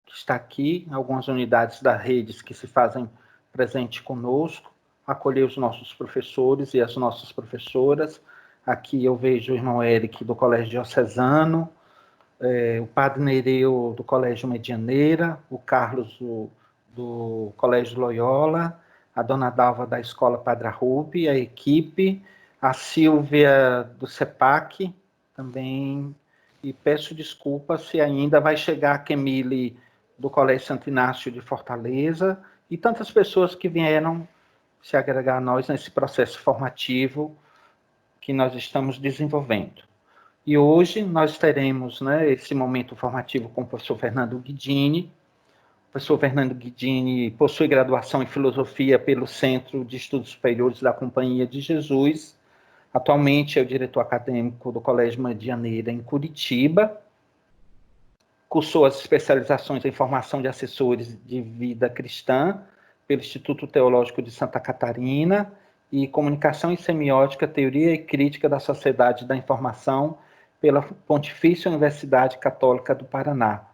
que está aqui, algumas unidades da rede que se fazem presente conosco, acolher os nossos professores e as nossas professoras. Aqui eu vejo o irmão Eric, do Colégio Diocesano, o Padre Nereu, do Colégio Medianeira, o Carlos, do Colégio Loyola, a Dona Dalva, da Escola Padre Arrupe, a equipe, a Silvia, do CEPAC, também, e peço desculpas se ainda vai chegar a Kemile, do Colégio Santo Inácio de Fortaleza, e tantas pessoas que vieram se agregar a nós nesse processo formativo que nós estamos desenvolvendo. E hoje nós teremos, né, esse momento formativo com o professor Fernando Guidini. O professor Fernando Guidini possui graduação em Filosofia pelo Centro de Estudos Superiores da Companhia de Jesus. Atualmente é o diretor acadêmico do Colégio Medianeira, em Curitiba. Cursou as especializações em formação de assessores de vida cristã pelo Instituto Teológico de Santa Catarina e Comunicação e Semiótica, Teoria e Crítica da Sociedade da Informação pela Pontifícia Universidade Católica do Paraná.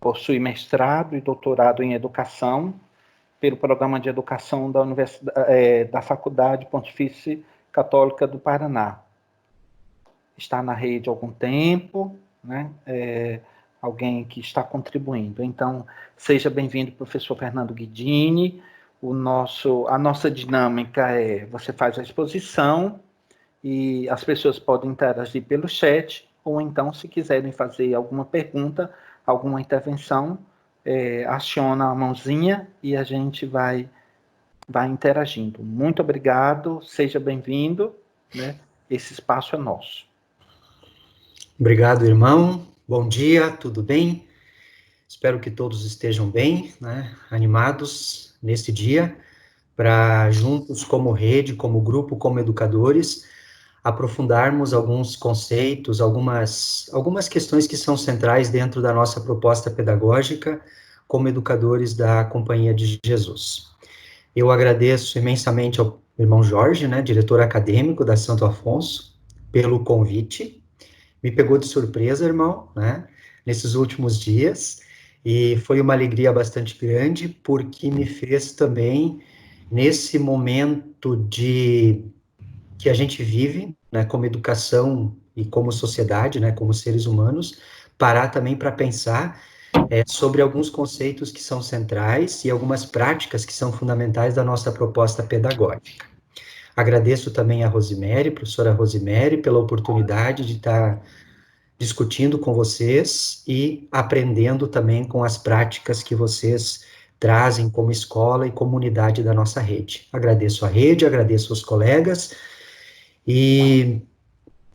Possui mestrado e doutorado em Educação pelo Programa de Educação da Faculdade Pontifícia Católica do Paraná. Está na rede há algum tempo, né? Alguém que está contribuindo. Então, seja bem-vindo, professor Fernando Guidini. A nossa dinâmica você faz a exposição e as pessoas podem interagir pelo chat, ou então, se quiserem fazer alguma pergunta, alguma intervenção, aciona a mãozinha e a gente vai interagindo. Muito obrigado, seja bem-vindo, né? Esse espaço é nosso. Obrigado, irmão. Bom dia, tudo bem? Espero que todos estejam bem, né? Animados nesse dia, para juntos, como rede, como grupo, como educadores, aprofundarmos alguns conceitos, algumas questões que são centrais dentro da nossa proposta pedagógica como educadores da Companhia de Jesus. Eu agradeço imensamente ao irmão Jorge, né, diretor acadêmico da Santo Afonso, pelo convite. Me pegou de surpresa, irmão, né, nesses últimos dias, e foi uma alegria bastante grande, porque me fez também, nesse momento que a gente vive, né, como educação e como sociedade, né, como seres humanos, parar também para pensar sobre alguns conceitos que são centrais e algumas práticas que são fundamentais da nossa proposta pedagógica. Agradeço também a Rosemary, professora Rosemary, pela oportunidade de estar discutindo com vocês e aprendendo também com as práticas que vocês trazem como escola e comunidade da nossa rede. Agradeço a rede, agradeço os colegas, e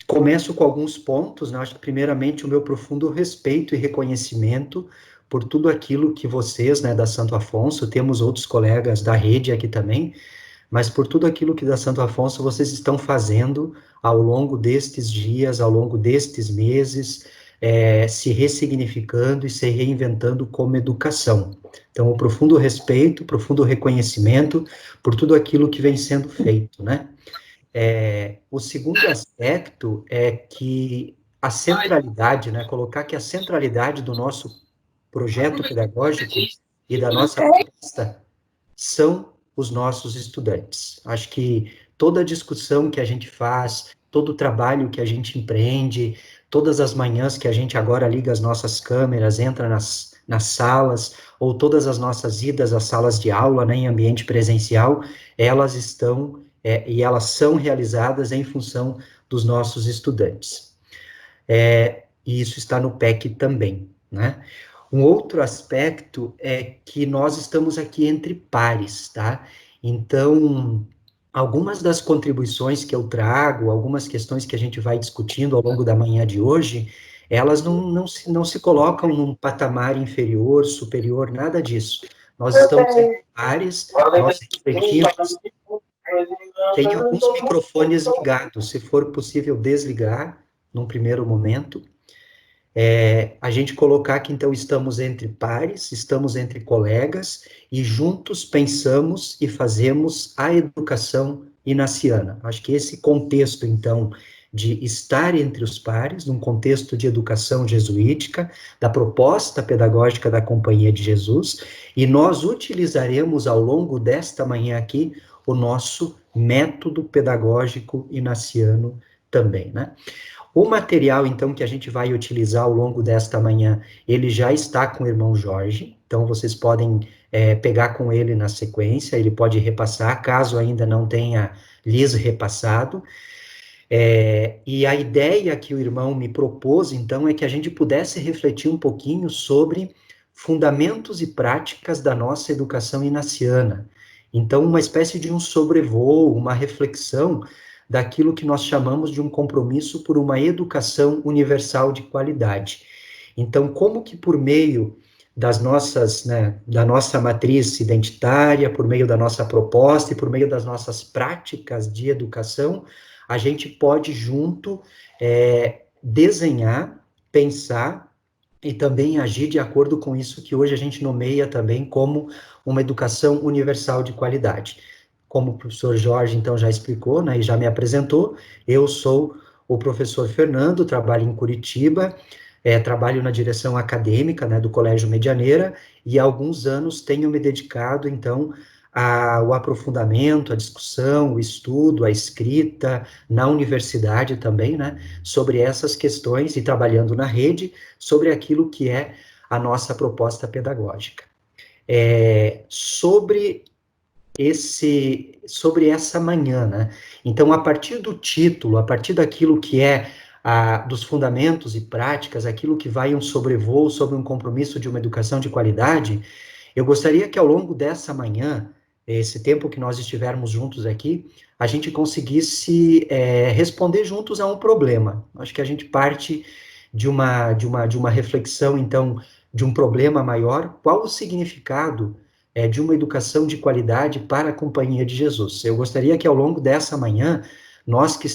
começo com alguns pontos, né? Acho que, primeiramente, o meu profundo respeito e reconhecimento por tudo aquilo que vocês, né, da Santo Afonso, temos outros colegas da rede aqui também, mas por tudo aquilo que da Santo Afonso vocês estão fazendo ao longo destes dias, ao longo destes meses, se ressignificando e se reinventando como educação. Então, o profundo respeito, o profundo reconhecimento por tudo aquilo que vem sendo feito, né? O segundo aspecto é que a centralidade, né, colocar que a centralidade do nosso projeto pedagógico e da nossa proposta são os nossos estudantes. Acho que toda a discussão que a gente faz, todo o trabalho que a gente empreende, todas as manhãs que a gente agora liga as nossas câmeras, entra nas salas, ou todas as nossas idas às salas de aula, né, em ambiente presencial, elas estão e elas são realizadas em função dos nossos estudantes. E isso está no PEC também, né? Um outro aspecto é que nós estamos aqui entre pares, tá? Então, algumas das contribuições que eu trago, algumas questões que a gente vai discutindo ao longo da manhã de hoje, elas não se colocam num patamar inferior, superior, nada disso. Nós estamos entre pares, nós refletimos. Tem alguns microfones ligados, se for possível desligar num primeiro momento. A gente colocar que, então, estamos entre pares, estamos entre colegas, e juntos pensamos e fazemos a educação inaciana. Acho que esse contexto, então, de estar entre os pares, num contexto de educação jesuítica, da proposta pedagógica da Companhia de Jesus, e nós utilizaremos ao longo desta manhã aqui o nosso método pedagógico inaciano também, né? O material, então, que a gente vai utilizar ao longo desta manhã, ele já está com o irmão Jorge, então vocês podem pegar com ele na sequência, ele pode repassar, caso ainda não tenha lhes repassado. E a ideia que o irmão me propôs, então, é que a gente pudesse refletir um pouquinho sobre fundamentos e práticas da nossa educação inaciana. Então, uma espécie de um sobrevoo, uma reflexão daquilo que nós chamamos de um compromisso por uma educação universal de qualidade. Então, como que por meio das nossas, né, da nossa matriz identitária, por meio da nossa proposta e por meio das nossas práticas de educação, a gente pode junto desenhar, pensar e também agir de acordo com isso que hoje a gente nomeia também como uma educação universal de qualidade. Como o professor Jorge, então, já explicou, né, e já me apresentou, eu sou o professor Fernando, trabalho em Curitiba, trabalho na direção acadêmica, né, do Colégio Medianeira, e há alguns anos tenho me dedicado, então, ao aprofundamento, a discussão, o estudo, a escrita, na universidade também, né, sobre essas questões, e trabalhando na rede, sobre aquilo que é a nossa proposta pedagógica. Sobre essa manhã, né? Então, a partir do título, a partir daquilo que dos fundamentos e práticas, aquilo que vai um sobrevoo sobre um compromisso de uma educação de qualidade, eu gostaria que ao longo dessa manhã, esse tempo que nós estivermos juntos aqui, a gente conseguisse responder juntos a um problema. Acho que a gente parte de uma reflexão, então, de um problema maior. Qual o significado de uma educação de qualidade para a Companhia de Jesus? Eu gostaria que ao longo dessa manhã, nós que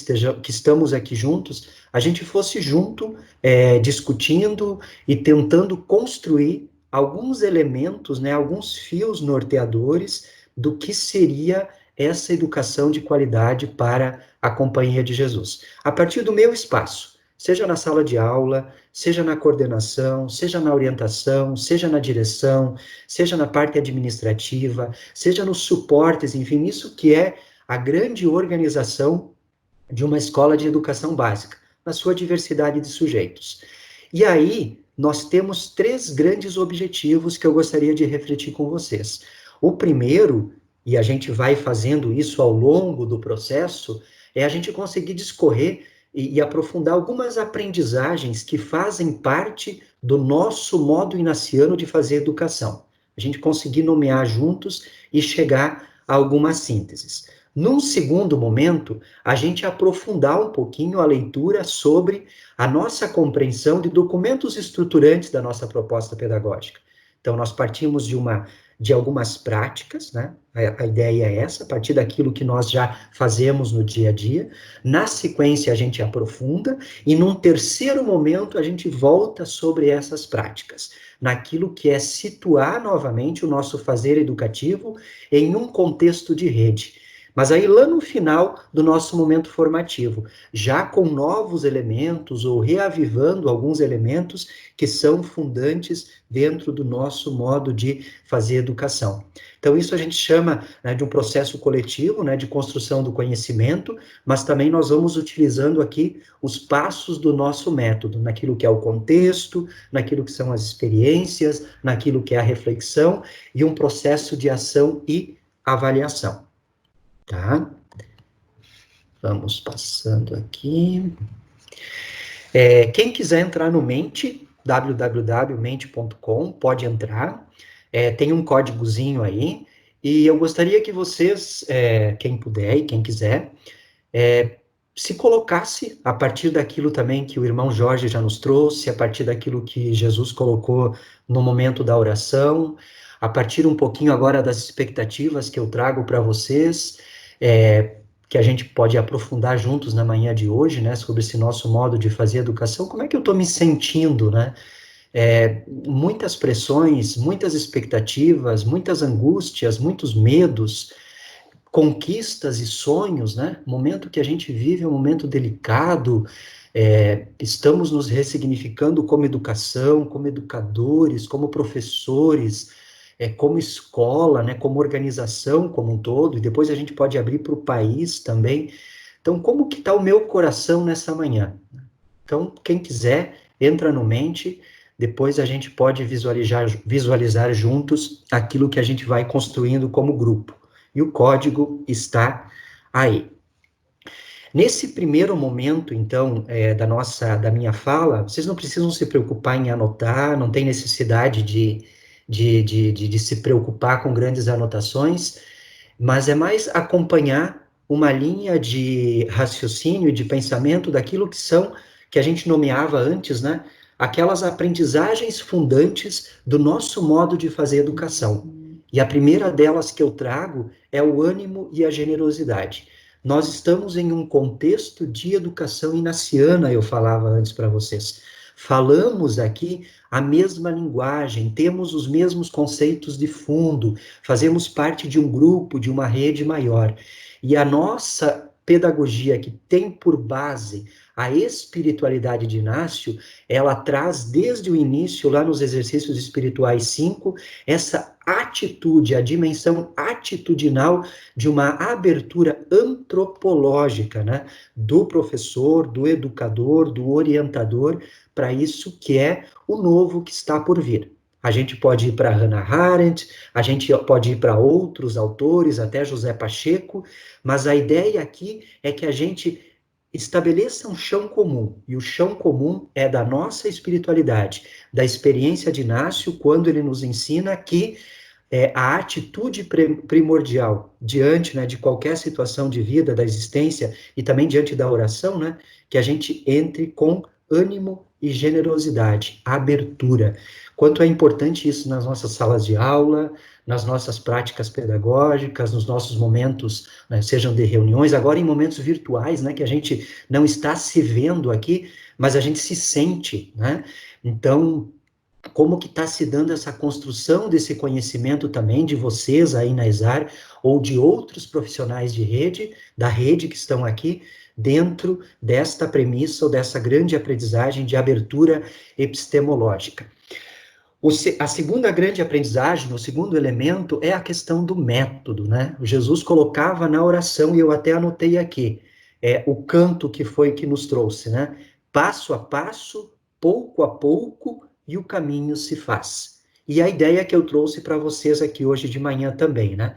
estamos aqui juntos, a gente fosse junto, discutindo e tentando construir alguns elementos, né, alguns fios norteadores do que seria essa educação de qualidade para a Companhia de Jesus. A partir do meu espaço, seja na sala de aula, seja na coordenação, seja na orientação, seja na direção, seja na parte administrativa, seja nos suportes, enfim, isso que é a grande organização de uma escola de educação básica, na sua diversidade de sujeitos. E aí, nós temos 3 grandes objetivos que eu gostaria de refletir com vocês. O primeiro, e a gente vai fazendo isso ao longo do processo, é a gente conseguir discorrer e aprofundar algumas aprendizagens que fazem parte do nosso modo inaciano de fazer educação. A gente conseguir nomear juntos e chegar a algumas sínteses. Num segundo momento, a gente aprofundar um pouquinho a leitura sobre a nossa compreensão de documentos estruturantes da nossa proposta pedagógica. Então, nós partimos de algumas práticas, né? A ideia é essa, a partir daquilo que nós já fazemos no dia a dia. Na sequência, a gente aprofunda, e num terceiro momento, a gente volta sobre essas práticas, naquilo que é situar novamente o nosso fazer educativo em um contexto de rede. Mas aí, lá no final do nosso momento formativo, já com novos elementos, ou reavivando alguns elementos que são fundantes dentro do nosso modo de fazer educação. Então, isso a gente chama, né, de um processo coletivo, né, de construção do conhecimento, mas também nós vamos utilizando aqui os passos do nosso método, naquilo que é o contexto, naquilo que são as experiências, naquilo que é a reflexão, e um processo de ação e avaliação. Tá? Vamos passando aqui. Quem quiser entrar no Mente, www.mente.com, pode entrar. Tem um códigozinho aí. E eu gostaria que vocês, quem puder e quem quiser, se colocasse a partir daquilo também que o irmão Jorge já nos trouxe, a partir daquilo que Jesus colocou no momento da oração, a partir um pouquinho agora das expectativas que eu trago para vocês, que a gente pode aprofundar juntos na manhã de hoje, né, sobre esse nosso modo de fazer educação. Como é que eu estou me sentindo, né? Muitas pressões, muitas expectativas, muitas angústias, muitos medos. conquistas e sonhos, né? O momento que a gente vive é um momento delicado, estamos nos ressignificando como educação, como educadores, como professores, como escola, né? Como organização como um todo, e depois a gente pode abrir para o país também. Então, como que está o meu coração nessa manhã? Então, quem quiser, entra no Mente, depois a gente pode visualizar juntos aquilo que a gente vai construindo como grupo. E o código está aí. Nesse primeiro momento, então, da minha fala, vocês não precisam se preocupar em anotar, não tem necessidade de se preocupar com grandes anotações, mas é mais acompanhar uma linha de raciocínio e de pensamento daquilo que a gente nomeava antes, né? Aquelas aprendizagens fundantes do nosso modo de fazer educação. E a primeira delas que eu trago é o ânimo e a generosidade. Nós estamos em um contexto de educação inaciana, eu falava antes para vocês. Falamos aqui a mesma linguagem, temos os mesmos conceitos de fundo, fazemos parte de um grupo, de uma rede maior. E a nossa pedagogia, que tem por base a espiritualidade de Inácio, ela traz desde o início, lá nos exercícios espirituais 5, essa atitude, a dimensão atitudinal de uma abertura antropológica, né, do professor, do educador, do orientador, para isso que é o novo que está por vir. A gente pode ir para Hannah Arendt, a gente pode ir para outros autores, até José Pacheco, mas a ideia aqui é que a gente estabeleça um chão comum, e o chão comum é da nossa espiritualidade, da experiência de Inácio, quando ele nos ensina que a atitude primordial diante, né, de qualquer situação de vida, da existência, e também diante da oração, né, que a gente entre com ânimo e generosidade, abertura. Quanto é importante isso nas nossas salas de aula, nas nossas práticas pedagógicas, nos nossos momentos, né, sejam de reuniões, agora em momentos virtuais, né, que a gente não está se vendo aqui, mas a gente se sente, né? Então, como que está se dando essa construção desse conhecimento também de vocês aí na ESAR, ou de outros profissionais de rede, da rede que estão aqui, dentro desta premissa ou dessa grande aprendizagem de abertura epistemológica. A segunda grande aprendizagem, o segundo elemento, é a questão do método, né? O Jesus colocava na oração, e eu até anotei aqui, o canto que nos trouxe, né? Passo a passo, pouco a pouco, e o caminho se faz. E a ideia que eu trouxe para vocês aqui hoje de manhã também, né?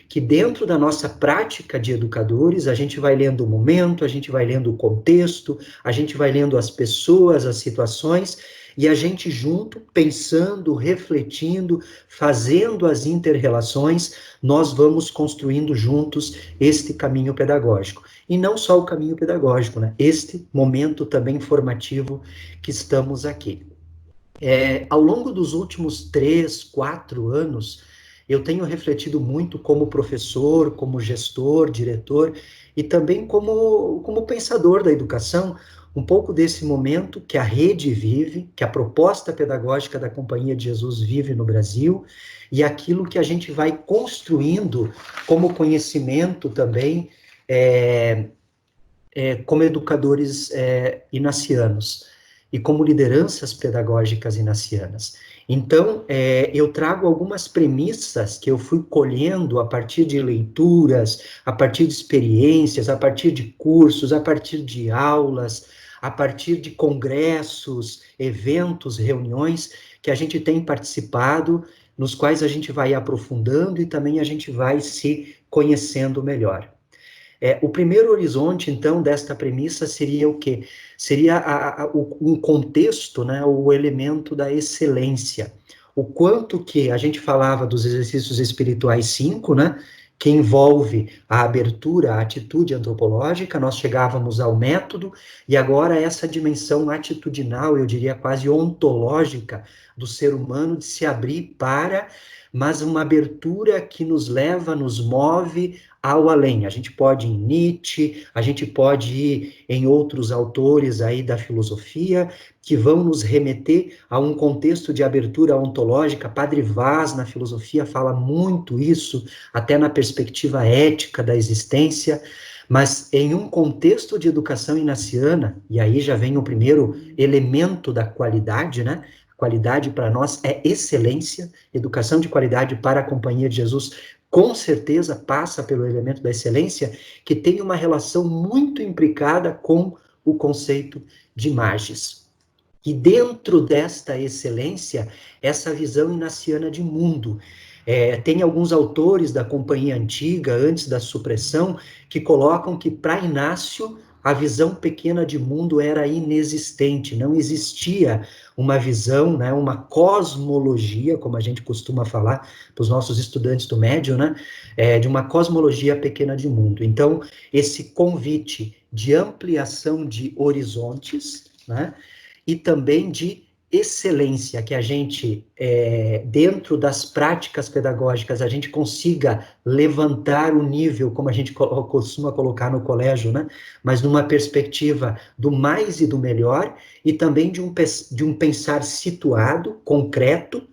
Que dentro da nossa prática de educadores, a gente vai lendo o momento, a gente vai lendo o contexto, a gente vai lendo as pessoas, as situações, e a gente junto, pensando, refletindo, fazendo as inter-relações, nós vamos construindo juntos este caminho pedagógico. E não só o caminho pedagógico, né? Este momento também formativo que estamos aqui. Ao longo dos últimos 3, 4 anos, eu tenho refletido muito como professor, como gestor, diretor, e também como pensador da educação, um pouco desse momento que a rede vive, que a proposta pedagógica da Companhia de Jesus vive no Brasil, e aquilo que a gente vai construindo como conhecimento também, como educadores inacianos, e como lideranças pedagógicas inacianas. Então, eu trago algumas premissas que eu fui colhendo a partir de leituras, a partir de experiências, a partir de cursos, a partir de aulas, a partir de congressos, eventos, reuniões que a gente tem participado, nos quais a gente vai aprofundando e também a gente vai se conhecendo melhor. O primeiro horizonte, então, desta premissa seria o quê? Seria um contexto, né, o elemento da excelência. O quanto que a gente falava dos exercícios espirituais 5, né, que envolve a abertura, a atitude antropológica, nós chegávamos ao método, e agora essa dimensão atitudinal, eu diria quase ontológica, do ser humano de se abrir para, mas uma abertura que nos leva, nos move ao além. A gente pode ir em Nietzsche, a gente pode ir em outros autores aí da filosofia, que vão nos remeter a um contexto de abertura ontológica. Padre Vaz, na filosofia, fala muito isso, até na perspectiva ética da existência, mas em um contexto de educação inaciana, e aí já vem o primeiro elemento da qualidade, né? Qualidade para nós é excelência, educação de qualidade para a Companhia de Jesus com certeza passa pelo elemento da excelência, que tem uma relação muito implicada com o conceito de magis. E dentro desta excelência, essa visão inaciana de mundo. Tem alguns autores da Companhia Antiga, antes da supressão, que colocam que para Inácio a visão pequena de mundo era inexistente, não existia uma visão, né, uma cosmologia, como a gente costuma falar para os nossos estudantes do médio, né, de uma cosmologia pequena de mundo. Então, esse convite de ampliação de horizontes, né, e também de excelência, que a gente, dentro das práticas pedagógicas, a gente consiga levantar o nível, como a gente costuma colocar no colégio, né? Mas numa perspectiva do mais e do melhor, e também de um pensar situado, concreto,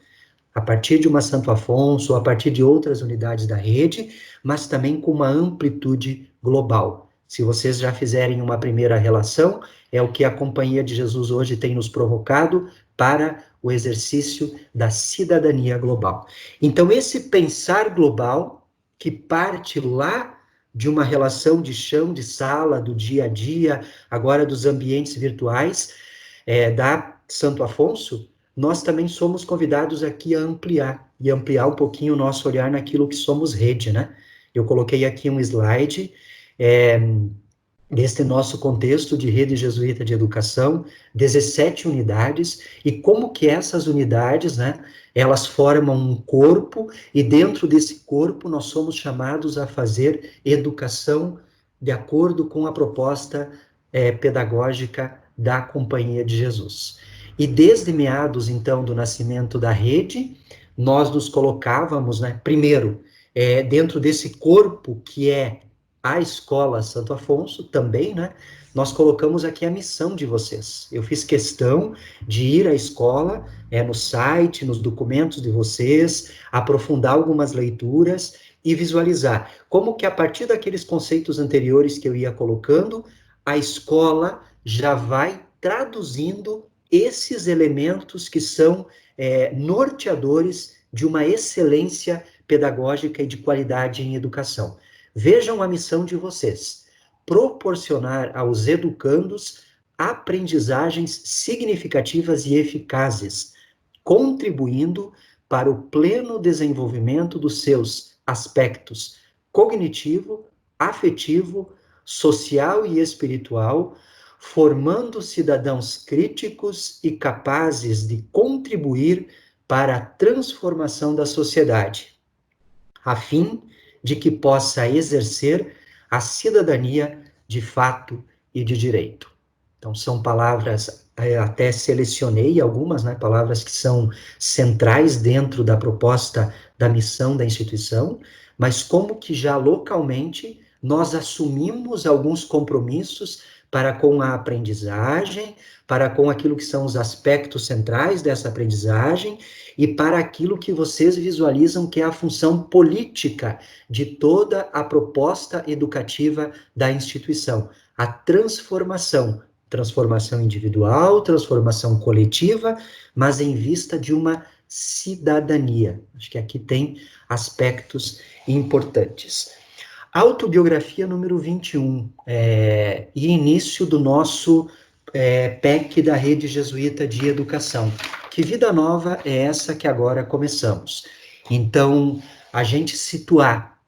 a partir de uma Santo Afonso, a partir de outras unidades da rede, mas também com uma amplitude global. Se vocês já fizerem uma primeira relação, é o que a Companhia de Jesus hoje tem nos provocado para o exercício da cidadania global. Então, esse pensar global, que parte lá de uma relação de chão, de sala, do dia a dia, agora dos ambientes virtuais, da Santo Afonso, nós também somos convidados aqui a ampliar, e ampliar um pouquinho o nosso olhar naquilo que somos rede, né? Eu coloquei aqui um slide, deste nosso contexto de rede jesuíta de educação, 17 unidades, e como que essas unidades, né, elas formam um corpo, e dentro desse corpo nós somos chamados a fazer educação de acordo com a proposta pedagógica da Companhia de Jesus. E desde meados, então, do nascimento da rede, nós nos colocávamos, né, primeiro, dentro desse corpo que é a Escola Santo Afonso, também, né, nós colocamos aqui a missão de vocês. Eu fiz questão de ir à escola, no site, nos documentos de vocês, aprofundar algumas leituras e visualizar como que a partir daqueles conceitos anteriores que eu ia colocando, a escola já vai traduzindo esses elementos que são norteadores de uma excelência pedagógica e de qualidade em educação. Vejam a missão de vocês: proporcionar aos educandos aprendizagens significativas e eficazes, contribuindo para o pleno desenvolvimento dos seus aspectos cognitivo, afetivo, social e espiritual, formando cidadãos críticos e capazes de contribuir para a transformação da sociedade, a fim de que possa exercer a cidadania de fato e de direito. Então, são palavras, até selecionei algumas, né, palavras que são centrais dentro da proposta da missão da instituição, mas como que já localmente nós assumimos alguns compromissos para com a aprendizagem, para com aquilo que são os aspectos centrais dessa aprendizagem e para aquilo que vocês visualizam que é a função política de toda a proposta educativa da instituição, a transformação individual, transformação coletiva, mas em vista de uma cidadania. Acho que aqui tem aspectos importantes. Autobiografia número 21, e início do nosso PEC da Rede Jesuíta de Educação. Que vida nova é essa que agora começamos? Então, a gente situar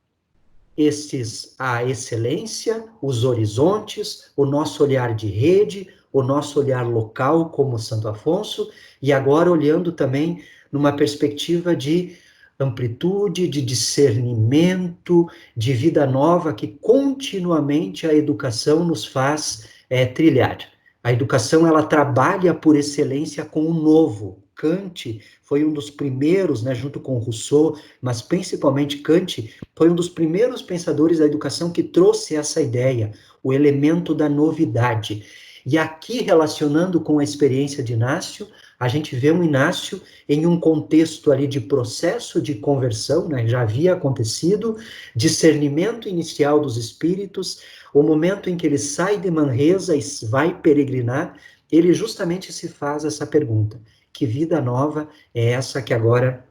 a excelência, os horizontes, o nosso olhar de rede, o nosso olhar local como Santo Afonso, e agora olhando também numa perspectiva de amplitude, de discernimento, de vida nova que continuamente a educação nos faz trilhar. A educação, ela trabalha por excelência com o novo. Kant foi um dos primeiros, né, junto com Rousseau, mas principalmente Kant, foi um dos primeiros pensadores da educação que trouxe essa ideia, o elemento da novidade. E aqui, relacionando com a experiência de Inácio, a gente vê um Inácio em um contexto ali de processo de conversão, né, já havia acontecido, discernimento inicial dos espíritos, o momento em que ele sai de Manresa e vai peregrinar, ele justamente se faz essa pergunta: que vida nova é essa que agora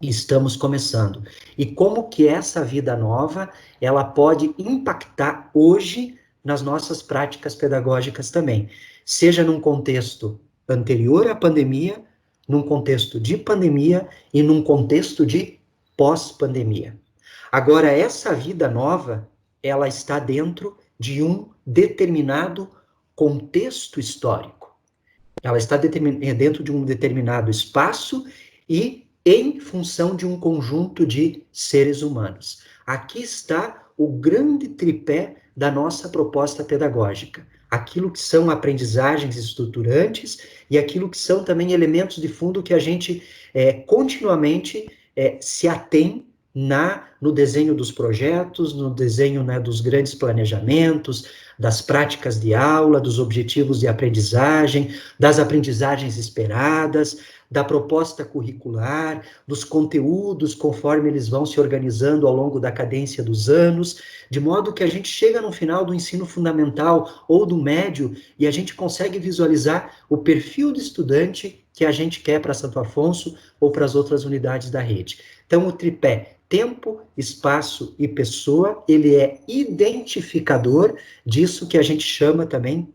estamos começando? E como que essa vida nova, ela pode impactar hoje nas nossas práticas pedagógicas também, seja num contexto anterior à pandemia, num contexto de pandemia e num contexto de pós-pandemia. Agora, essa vida nova, ela está dentro de um determinado contexto histórico. Ela está dentro de um determinado espaço e em função de um conjunto de seres humanos. Aqui está o grande tripé da nossa proposta pedagógica. Aquilo que são aprendizagens estruturantes e aquilo que são também elementos de fundo que a gente continuamente se atém no desenho dos projetos, no desenho, né, dos grandes planejamentos, das práticas de aula, dos objetivos de aprendizagem, das aprendizagens esperadas, da proposta curricular, dos conteúdos conforme eles vão se organizando ao longo da cadência dos anos, de modo que a gente chega no final do ensino fundamental ou do médio e a gente consegue visualizar o perfil de estudante que a gente quer para Santo Afonso ou para as outras unidades da rede. Então, o tripé tempo, espaço e pessoa, ele é identificador disso que a gente chama também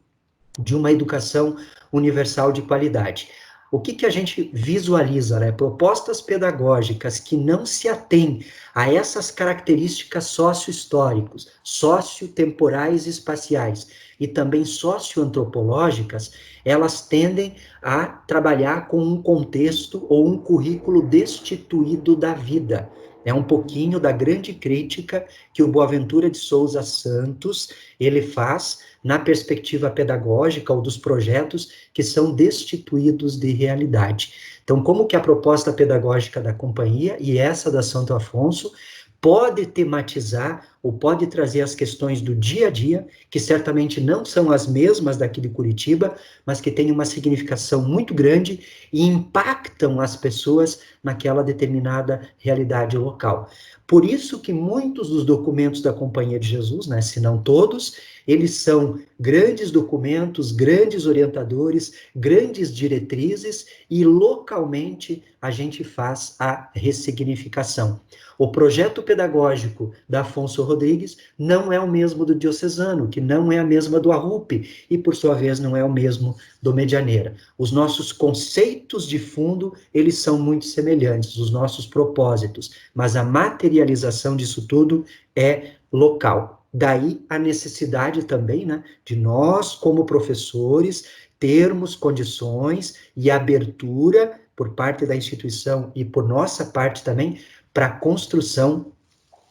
de uma educação universal de qualidade. O que a gente visualiza, né? Propostas pedagógicas que não se atêm a essas características socio-históricas, socio-temporais e espaciais, e também socio-antropológicas, elas tendem a trabalhar com um contexto ou um currículo destituído da vida. É um pouquinho da grande crítica que o Boaventura de Souza Santos, ele faz na perspectiva pedagógica ou dos projetos que são destituídos de realidade. Então, como que a proposta pedagógica da companhia e essa da Santo Afonso pode tematizar ou pode trazer as questões do dia a dia, que certamente não são as mesmas daqui de Curitiba, mas que têm uma significação muito grande e impactam as pessoas naquela determinada realidade local. Por isso que muitos dos documentos da Companhia de Jesus, né, se não todos, eles são grandes documentos, grandes orientadores, grandes diretrizes, e localmente a gente faz a ressignificação. O projeto pedagógico da Afonso Rodrigues não é o mesmo do diocesano, que não é a mesma do Arrupe, e por sua vez não é o mesmo do Medianeira. Os nossos conceitos de fundo, eles são muito semelhantes, os nossos propósitos, mas a materialização disso tudo é local. Daí a necessidade também, né, de nós, como professores, termos condições e abertura por parte da instituição e por nossa parte também para a construção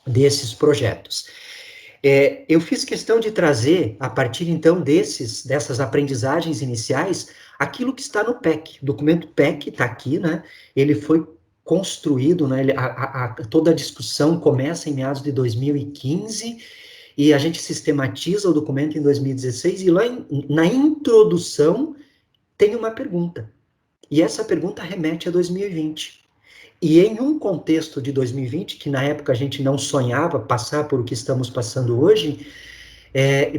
desses projetos. Eu fiz questão de trazer, a partir então dessas aprendizagens iniciais, aquilo que está no PEC. O documento PEC está aqui, né? Ele foi construído, né? Toda a discussão começa em meados de 2015, e a gente sistematiza o documento em 2016, e lá na introdução tem uma pergunta. E essa pergunta remete a 2020. E em um contexto de 2020, que na época a gente não sonhava passar por o que estamos passando hoje,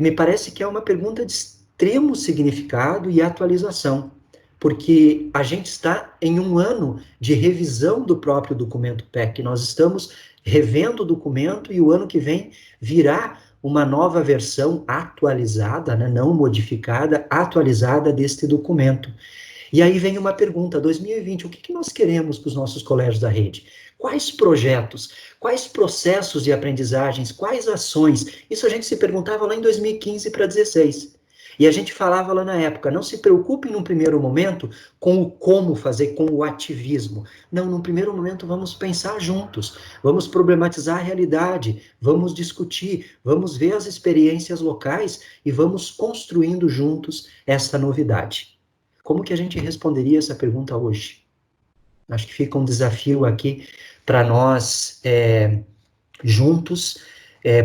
me parece que é uma pergunta de extremo significado e atualização, porque a gente está em um ano de revisão do próprio documento PEC, nós estamos revendo o documento e o ano que vem virá uma nova versão atualizada, né, não modificada, atualizada deste documento. E aí vem uma pergunta, 2020, o que nós queremos para os nossos colégios da rede? Quais projetos, quais processos de aprendizagens, quais ações? Isso a gente se perguntava lá em 2015 para 2016. E a gente falava lá na época, não se preocupem num primeiro momento com o como fazer, com o ativismo. Não, num primeiro momento vamos pensar juntos, vamos problematizar a realidade, vamos discutir, vamos ver as experiências locais e vamos construindo juntos essa novidade. Como que a gente responderia essa pergunta hoje? Acho que fica um desafio aqui para nós juntos,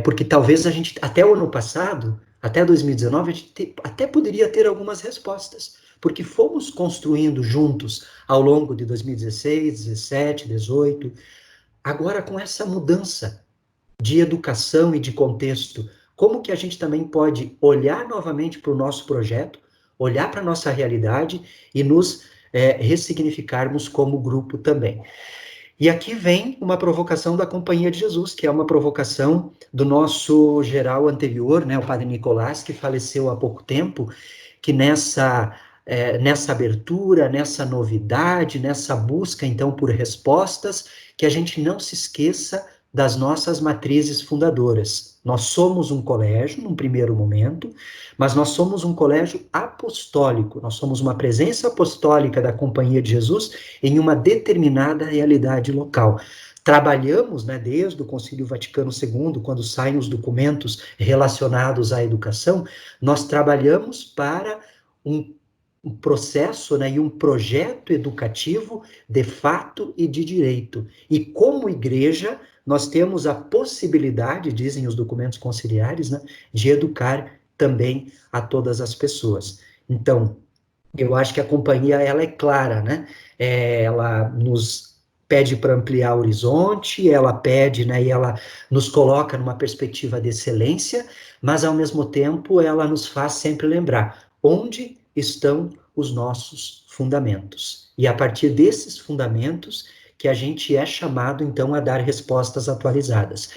porque talvez a gente, até o ano passado, até 2019, a gente até poderia ter algumas respostas, porque fomos construindo juntos ao longo de 2016, 17, 18, agora com essa mudança de educação e de contexto, como que a gente também pode olhar novamente para o nosso projeto, olhar para a nossa realidade e nos ressignificarmos como grupo também. E aqui vem uma provocação da Companhia de Jesus, que é uma provocação do nosso geral anterior, né, o padre Nicolás, que faleceu há pouco tempo, que nessa abertura, nessa novidade, nessa busca, então, por respostas, que a gente não se esqueça das nossas matrizes fundadoras. Nós somos um colégio, num primeiro momento, mas nós somos um colégio apostólico, nós somos uma presença apostólica da Companhia de Jesus em uma determinada realidade local. Trabalhamos, né, desde o Concílio Vaticano II, quando saem os documentos relacionados à educação, nós trabalhamos para um processo, né, e um projeto educativo de fato e de direito. E como igreja, nós temos a possibilidade, dizem os documentos conciliares, né, de educar também a todas as pessoas. Então, eu acho que a companhia, ela é clara, né? Ela nos pede para ampliar o horizonte, ela pede, né, e ela nos coloca numa perspectiva de excelência, mas, ao mesmo tempo, ela nos faz sempre lembrar onde estão os nossos fundamentos. E a partir desses fundamentos que a gente é chamado, então, a dar respostas atualizadas.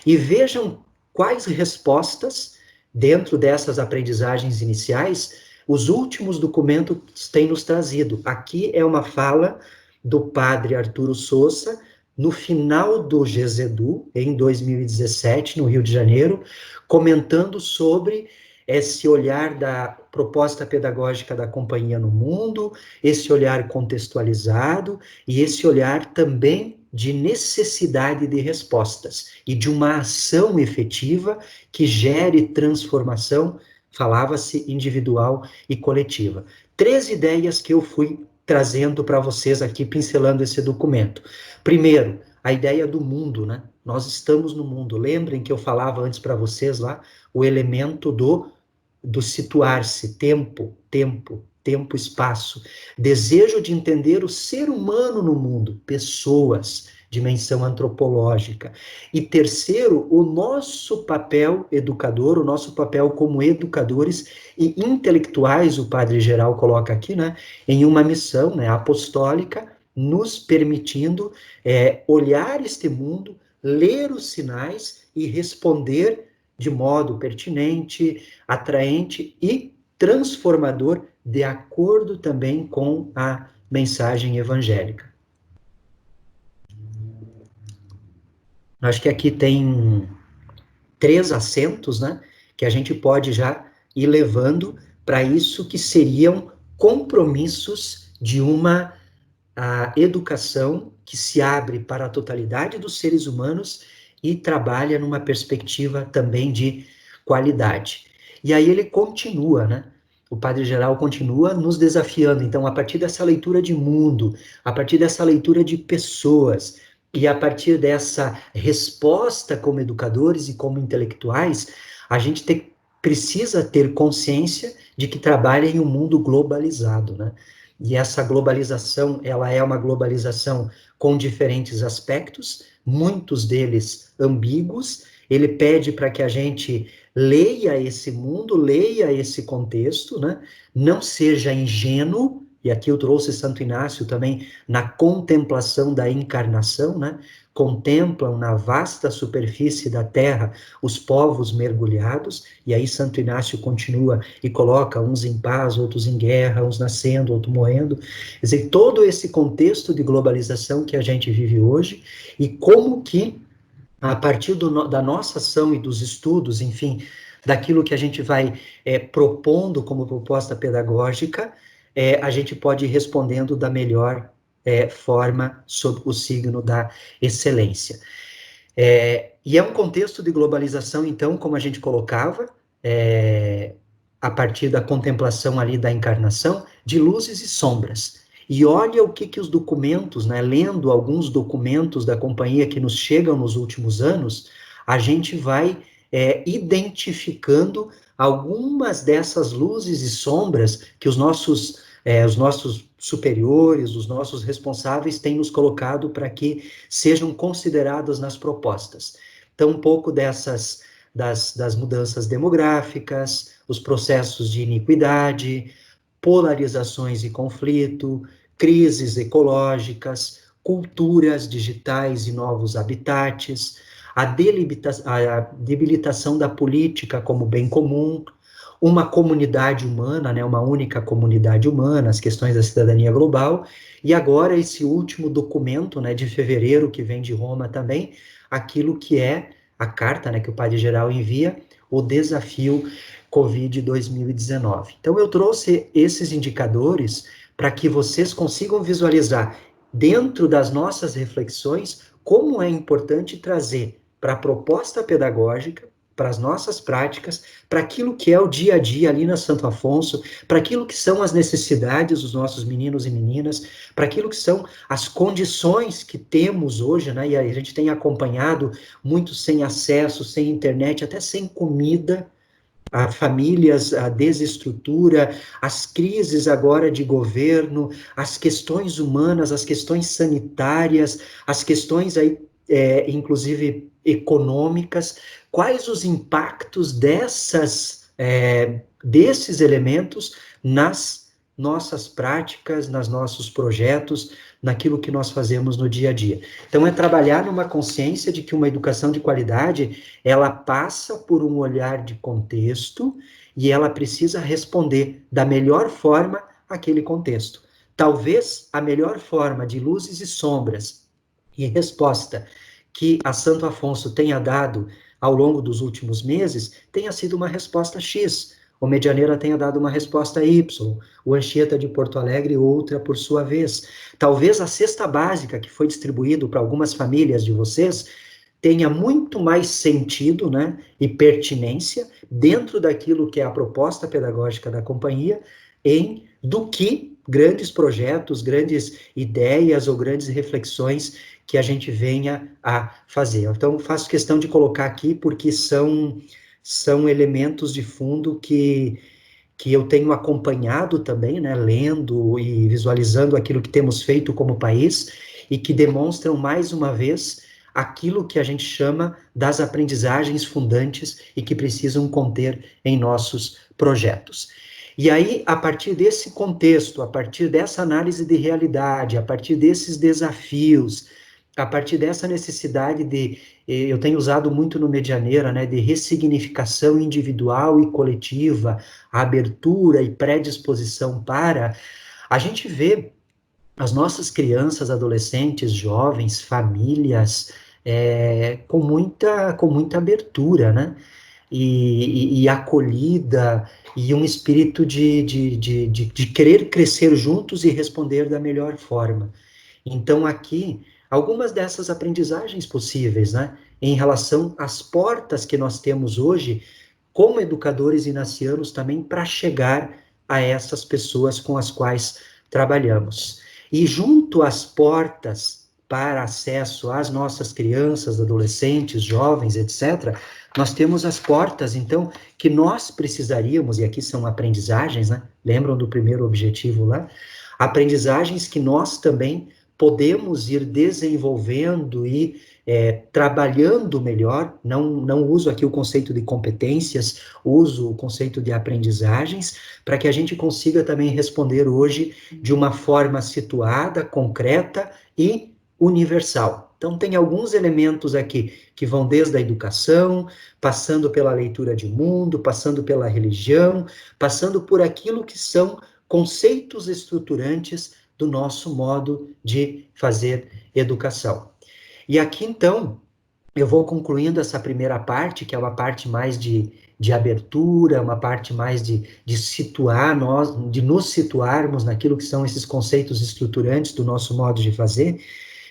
E vejam quais respostas, dentro dessas aprendizagens iniciais, os últimos documentos têm nos trazido. Aqui é uma fala do padre Arturo Sousa, no final do GESEDU, em 2017, no Rio de Janeiro, comentando sobre esse olhar da proposta pedagógica da companhia no mundo, esse olhar contextualizado e esse olhar também de necessidade de respostas e de uma ação efetiva que gere transformação, falava-se individual e coletiva. 3 ideias que eu fui trazendo para vocês aqui, pincelando esse documento. Primeiro, a ideia do mundo, né? Nós estamos no mundo. Lembrem que eu falava antes para vocês lá, o elemento do situar-se, tempo, espaço, desejo de entender o ser humano no mundo, pessoas, dimensão antropológica. E terceiro, o nosso papel educador, o nosso papel como educadores e intelectuais, o padre geral coloca aqui, né, em uma missão, né, apostólica, nos permitindo olhar este mundo, ler os sinais e responder de modo pertinente, atraente e transformador, de acordo também com a mensagem evangélica. Acho que aqui tem 3 acentos, né, que a gente pode já ir levando para isso que seriam compromissos de uma educação que se abre para a totalidade dos seres humanos e trabalha numa perspectiva também de qualidade. E aí ele continua, né? O Padre Geral continua nos desafiando, então, a partir dessa leitura de mundo, a partir dessa leitura de pessoas, e a partir dessa resposta como educadores e como intelectuais, a gente precisa ter consciência de que trabalha em um mundo globalizado, né? E essa globalização, ela é uma globalização com diferentes aspectos, muitos deles ambíguos. Ele pede para que a gente leia esse mundo, leia esse contexto, né? Não seja ingênuo, e aqui eu trouxe Santo Inácio também na contemplação da encarnação, né? Contemplam na vasta superfície da terra os povos mergulhados, e aí Santo Inácio continua e coloca uns em paz, outros em guerra, uns nascendo, outros morrendo. Quer dizer, todo esse contexto de globalização que a gente vive hoje, e como que, a partir da nossa ação e dos estudos, enfim, daquilo que a gente vai propondo como proposta pedagógica, a gente pode ir respondendo da melhor forma sob o signo da excelência. E é um contexto de globalização, então, como a gente colocava, a partir da contemplação ali da encarnação, de luzes e sombras. e olha o que os documentos, né, lendo alguns documentos da companhia que nos chegam nos últimos anos, a gente vai identificando algumas dessas luzes e sombras que os nossos superiores, os nossos responsáveis têm nos colocado para que sejam consideradas nas propostas. Então, um pouco das mudanças demográficas, os processos de iniquidade, polarizações e conflito, crises ecológicas, culturas digitais e novos habitats, a debilitação da política como bem comum, uma comunidade humana, né, uma única comunidade humana, as questões da cidadania global, e agora esse último documento, né, de fevereiro, que vem de Roma também, aquilo que é a carta, né, que o Padre-Geral envia, o desafio Covid 2019. Então, eu trouxe esses indicadores para que vocês consigam visualizar, dentro das nossas reflexões, como é importante trazer para a proposta pedagógica, para as nossas práticas, para aquilo que é o dia a dia ali na Santo Afonso, para aquilo que são as necessidades dos nossos meninos e meninas, para aquilo que são as condições que temos hoje, né? E a gente tem acompanhado muito sem acesso, sem internet, até sem comida, a famílias, a desestrutura, as crises agora de governo, as questões humanas, as questões sanitárias, as questões aí, inclusive econômicas, quais os impactos desses elementos nas nossas práticas, nos nossos projetos, naquilo que nós fazemos no dia a dia. Então, é trabalhar numa consciência de que uma educação de qualidade, ela passa por um olhar de contexto e ela precisa responder da melhor forma àquele contexto. Talvez a melhor forma de luzes e sombras e resposta que a Santo Afonso tenha dado ao longo dos últimos meses tenha sido uma resposta X, o Medianeira tenha dado uma resposta Y, o Anchieta de Porto Alegre outra por sua vez. Talvez a cesta básica que foi distribuído para algumas famílias de vocês tenha muito mais sentido, né, e pertinência dentro daquilo que é a proposta pedagógica da companhia do que grandes projetos, grandes ideias ou grandes reflexões que a gente venha a fazer. Então, faço questão de colocar aqui porque são elementos de fundo que eu tenho acompanhado também, né, lendo e visualizando aquilo que temos feito como país e que demonstram, mais uma vez, aquilo que a gente chama das aprendizagens fundantes e que precisam conter em nossos projetos. E aí, a partir desse contexto, a partir dessa análise de realidade, a partir desses desafios, a partir dessa necessidade eu tenho usado muito no Medianeira, né, de ressignificação individual e coletiva, abertura e predisposição para, a gente vê as nossas crianças, adolescentes, jovens, famílias, com muita abertura, né, e acolhida, e um espírito de querer crescer juntos e responder da melhor forma. Então, aqui, algumas dessas aprendizagens possíveis, né, em relação às portas que nós temos hoje, como educadores inacianos também, para chegar a essas pessoas com as quais trabalhamos. E junto às portas para acesso às nossas crianças, adolescentes, jovens, etc., nós temos as portas, então, que nós precisaríamos, e aqui são aprendizagens, né, lembram do primeiro objetivo lá? Aprendizagens que nós também podemos ir desenvolvendo e trabalhando melhor, não uso aqui o conceito de competências, uso o conceito de aprendizagens, para que a gente consiga também responder hoje de uma forma situada, concreta e universal. Então, tem alguns elementos aqui que vão desde a educação, passando pela leitura de mundo, passando pela religião, passando por aquilo que são conceitos estruturantes do nosso modo de fazer educação. E aqui, então, eu vou concluindo essa primeira parte, que é uma parte mais de abertura, uma parte mais de situar nós, de nos situarmos naquilo que são esses conceitos estruturantes do nosso modo de fazer.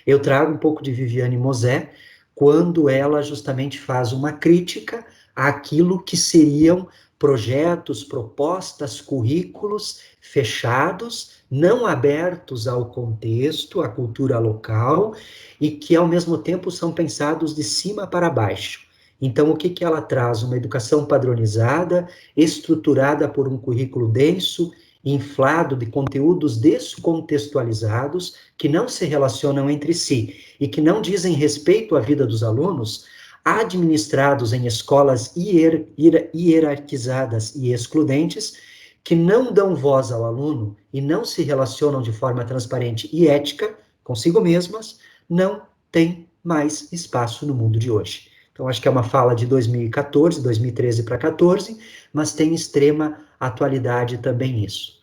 Eu trago um pouco de Viviane Mosé, quando ela justamente faz uma crítica àquilo que seriam projetos, propostas, currículos fechados, não abertos ao contexto, à cultura local, e que, ao mesmo tempo, são pensados de cima para baixo. Então, o que que ela traz? Uma educação padronizada, estruturada por um currículo denso, inflado de conteúdos descontextualizados, que não se relacionam entre si e que não dizem respeito à vida dos alunos, administrados em escolas hierarquizadas e excludentes, que não dão voz ao aluno e não se relacionam de forma transparente e ética consigo mesmas, não tem mais espaço no mundo de hoje. Então, acho que é uma fala de 2014, 2013 para 14, mas tem extrema atualidade também isso.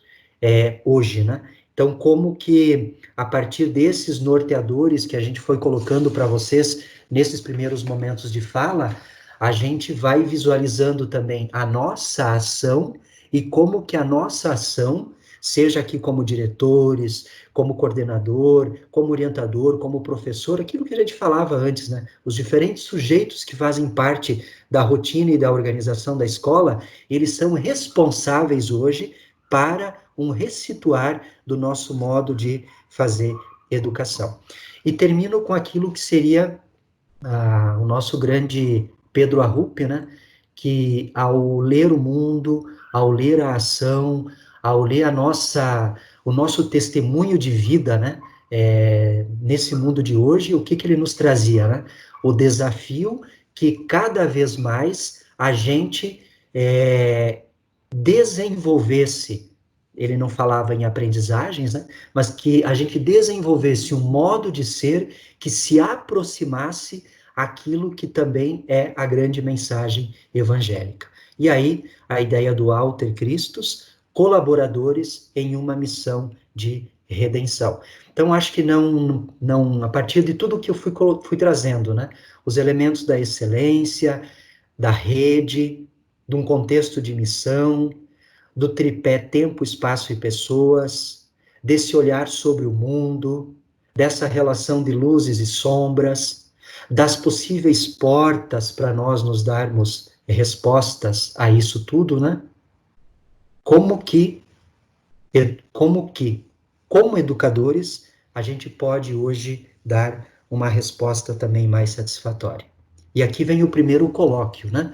Hoje, né? Então, como que, a partir desses norteadores que a gente foi colocando para vocês nesses primeiros momentos de fala, a gente vai visualizando também a nossa ação e como que a nossa ação, seja aqui como diretores, como coordenador, como orientador, como professor, aquilo que a gente falava antes, né? Os diferentes sujeitos que fazem parte da rotina e da organização da escola, eles são responsáveis hoje para um ressituar do nosso modo de fazer educação. E termino com aquilo que seria o nosso grande Pedro Arrupe, né? Que ao ler o mundo, ao ler a ação, ao ler o nosso testemunho de vida, né? Nesse mundo de hoje, o que que ele nos trazia, né? O desafio que cada vez mais a gente desenvolvesse, ele não falava em aprendizagens, né? Mas que a gente desenvolvesse um modo de ser que se aproximasse aquilo que também é a grande mensagem evangélica. E aí, a ideia do Alter Christus, colaboradores em uma missão de redenção. Então, acho que não a partir de tudo que eu fui trazendo, né? Os elementos da excelência, da rede, de um contexto de missão, do tripé tempo, espaço e pessoas, desse olhar sobre o mundo, dessa relação de luzes e sombras, das possíveis portas para nós nos darmos respostas a isso tudo, né? Como educadores, a gente pode hoje dar uma resposta também mais satisfatória. E aqui vem o primeiro colóquio, né?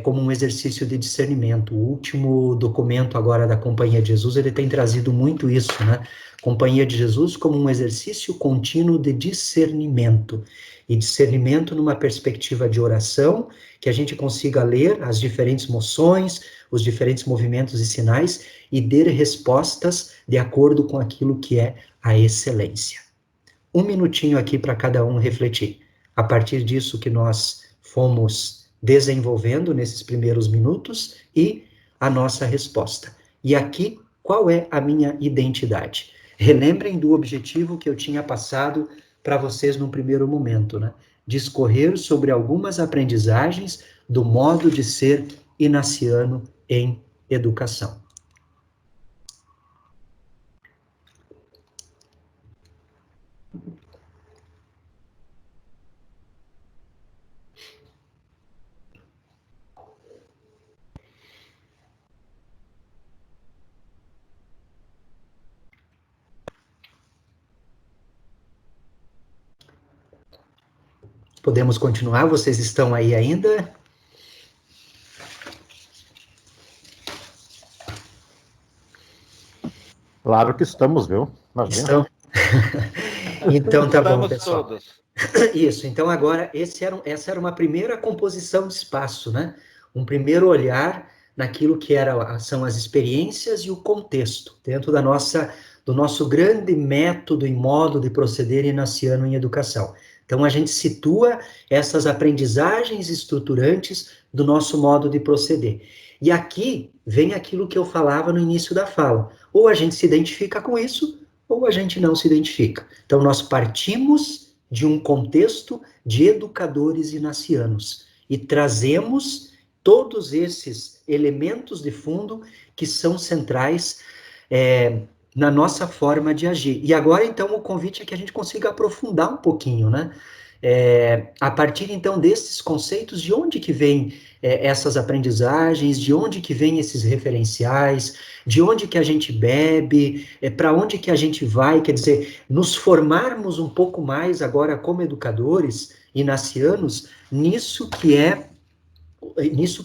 Como um exercício de discernimento. O último documento agora da Companhia de Jesus, ele tem trazido muito isso, né? Companhia de Jesus como um exercício contínuo de discernimento. E discernimento numa perspectiva de oração, que a gente consiga ler as diferentes moções, os diferentes movimentos e sinais, e dar respostas de acordo com aquilo que é a excelência. Um minutinho aqui para cada um refletir. A partir disso que nós fomos desenvolvendo nesses primeiros minutos e a nossa resposta. E aqui, qual é a minha identidade? Relembrem do objetivo que eu tinha passado para vocês num primeiro momento, né? Discorrer sobre algumas aprendizagens do modo de ser inaciano em educação. Podemos continuar? Vocês estão aí ainda? Claro que estamos, viu? Imagina. Estão? Então tá bom, pessoal. Todos. Isso, então agora essa era uma primeira composição de espaço, né? Um primeiro olhar naquilo que são as experiências e o contexto, dentro do nosso grande método e modo de proceder inaciano em educação. Então, a gente situa essas aprendizagens estruturantes do nosso modo de proceder. E aqui vem aquilo que eu falava no início da fala. Ou a gente se identifica com isso, ou a gente não se identifica. Então, nós partimos de um contexto de educadores inacianos e trazemos todos esses elementos de fundo que são centrais na nossa forma de agir. E agora, então, o convite é que a gente consiga aprofundar um pouquinho, né? A partir, então, desses conceitos, de onde que vem essas aprendizagens, de onde que vem esses referenciais, de onde que a gente bebe, para onde que a gente vai, quer dizer, nos formarmos um pouco mais agora como educadores inacianos, nisso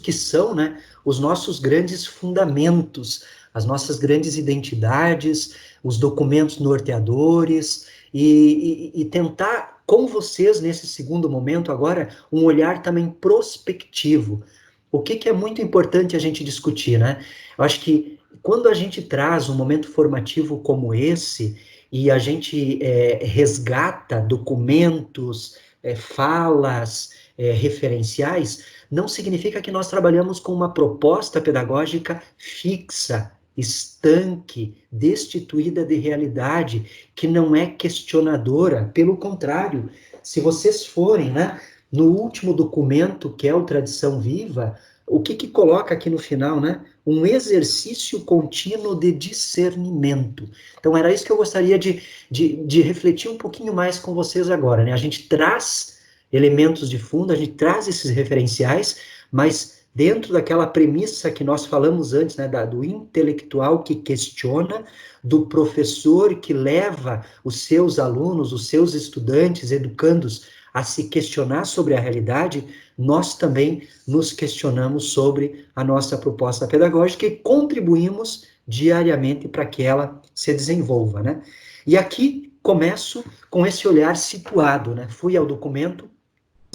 que são, né, os nossos grandes fundamentos, as nossas grandes identidades, os documentos norteadores, e tentar com vocês, nesse segundo momento agora, um olhar também prospectivo. O que é muito importante a gente discutir, né? Eu acho que quando a gente traz um momento formativo como esse, e a gente resgata documentos, falas, referenciais, não significa que nós trabalhamos com uma proposta pedagógica fixa, estanque, destituída de realidade, que não é questionadora. Pelo contrário, se vocês forem, né, no último documento, que é o Tradição Viva, o que coloca aqui no final, né? Um exercício contínuo de discernimento. Então, era isso que eu gostaria de refletir um pouquinho mais com vocês agora, né? A gente traz elementos de fundo, a gente traz esses referenciais, mas dentro daquela premissa que nós falamos antes, né, do intelectual que questiona, do professor que leva os seus alunos, os seus estudantes, educandos, a se questionar sobre a realidade, nós também nos questionamos sobre a nossa proposta pedagógica e contribuímos diariamente para que ela se desenvolva, né? E aqui começo com esse olhar situado, né? Fui ao documento,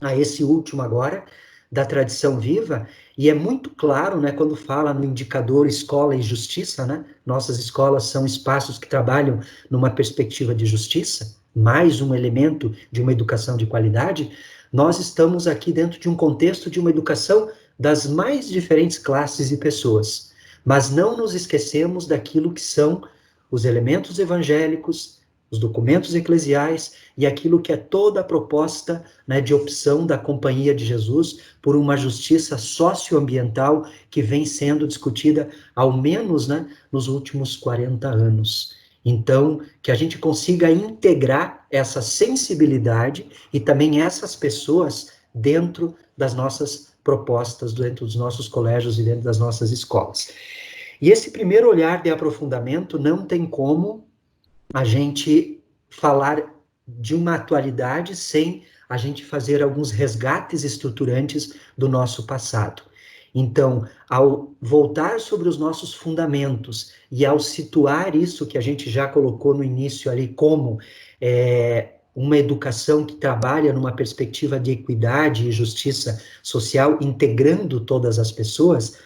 a esse último agora, da Tradição Viva, e é muito claro, né, quando fala no indicador escola e justiça, né? Nossas escolas são espaços que trabalham numa perspectiva de justiça, mais um elemento de uma educação de qualidade. Nós estamos aqui dentro de um contexto de uma educação das mais diferentes classes e pessoas, mas não nos esquecemos daquilo que são os elementos evangélicos, os documentos eclesiais e aquilo que é toda a proposta, né, de opção da Companhia de Jesus por uma justiça socioambiental que vem sendo discutida, ao menos, né, nos últimos 40 anos. Então, que a gente consiga integrar essa sensibilidade e também essas pessoas dentro das nossas propostas, dentro dos nossos colégios e dentro das nossas escolas. E esse primeiro olhar de aprofundamento não tem como a gente falar de uma atualidade sem a gente fazer alguns resgates estruturantes do nosso passado. Então, ao voltar sobre os nossos fundamentos e ao situar isso que a gente já colocou no início ali como uma educação que trabalha numa perspectiva de equidade e justiça social, integrando todas as pessoas,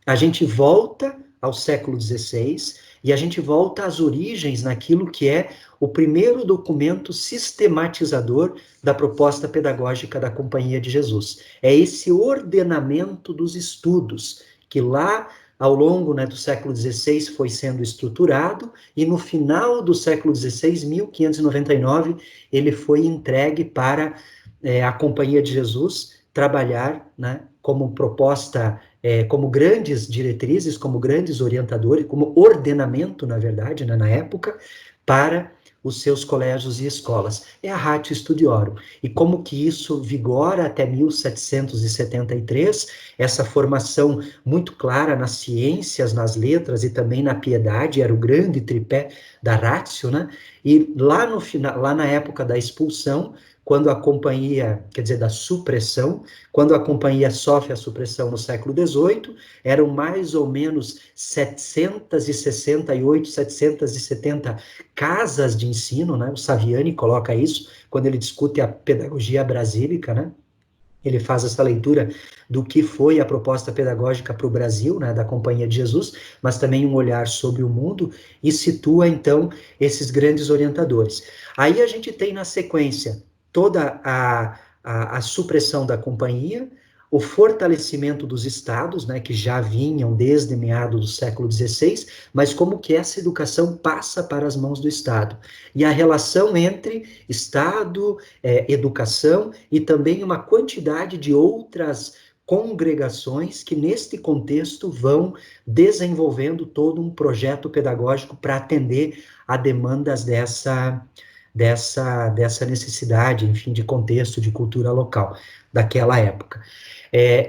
a gente volta ao século XVI e a gente volta às origens naquilo que é o primeiro documento sistematizador da proposta pedagógica da Companhia de Jesus. É esse ordenamento dos estudos que lá ao longo, né, do século XVI foi sendo estruturado e no final do século XVI, 1599, ele foi entregue para a Companhia de Jesus trabalhar, né, como proposta, como grandes diretrizes, como grandes orientadores, como ordenamento, na verdade, né, na época, para os seus colégios e escolas. É a Ratio Studiorum. E como que isso vigora até 1773, essa formação muito clara nas ciências, nas letras e também na piedade, era o grande tripé da Ratio, né? E lá no final, lá na época da expulsão, quando a companhia, quer dizer, da supressão, quando a companhia sofre a supressão no século XVIII, eram mais ou menos 768, 770 casas de ensino, né? O Saviani coloca isso quando ele discute a pedagogia brasílica, né? Ele faz essa leitura do que foi a proposta pedagógica para o Brasil, né, da Companhia de Jesus, mas também um olhar sobre o mundo, e situa, então, esses grandes orientadores. Aí a gente tem, na sequência, toda a supressão da companhia, o fortalecimento dos estados, né, que já vinham desde meados do século XVI, mas como que essa educação passa para as mãos do Estado. E a relação entre Estado, educação e também uma quantidade de outras congregações que, neste contexto, vão desenvolvendo todo um projeto pedagógico para atender a demandas dessa necessidade, enfim, de contexto, de cultura local daquela época.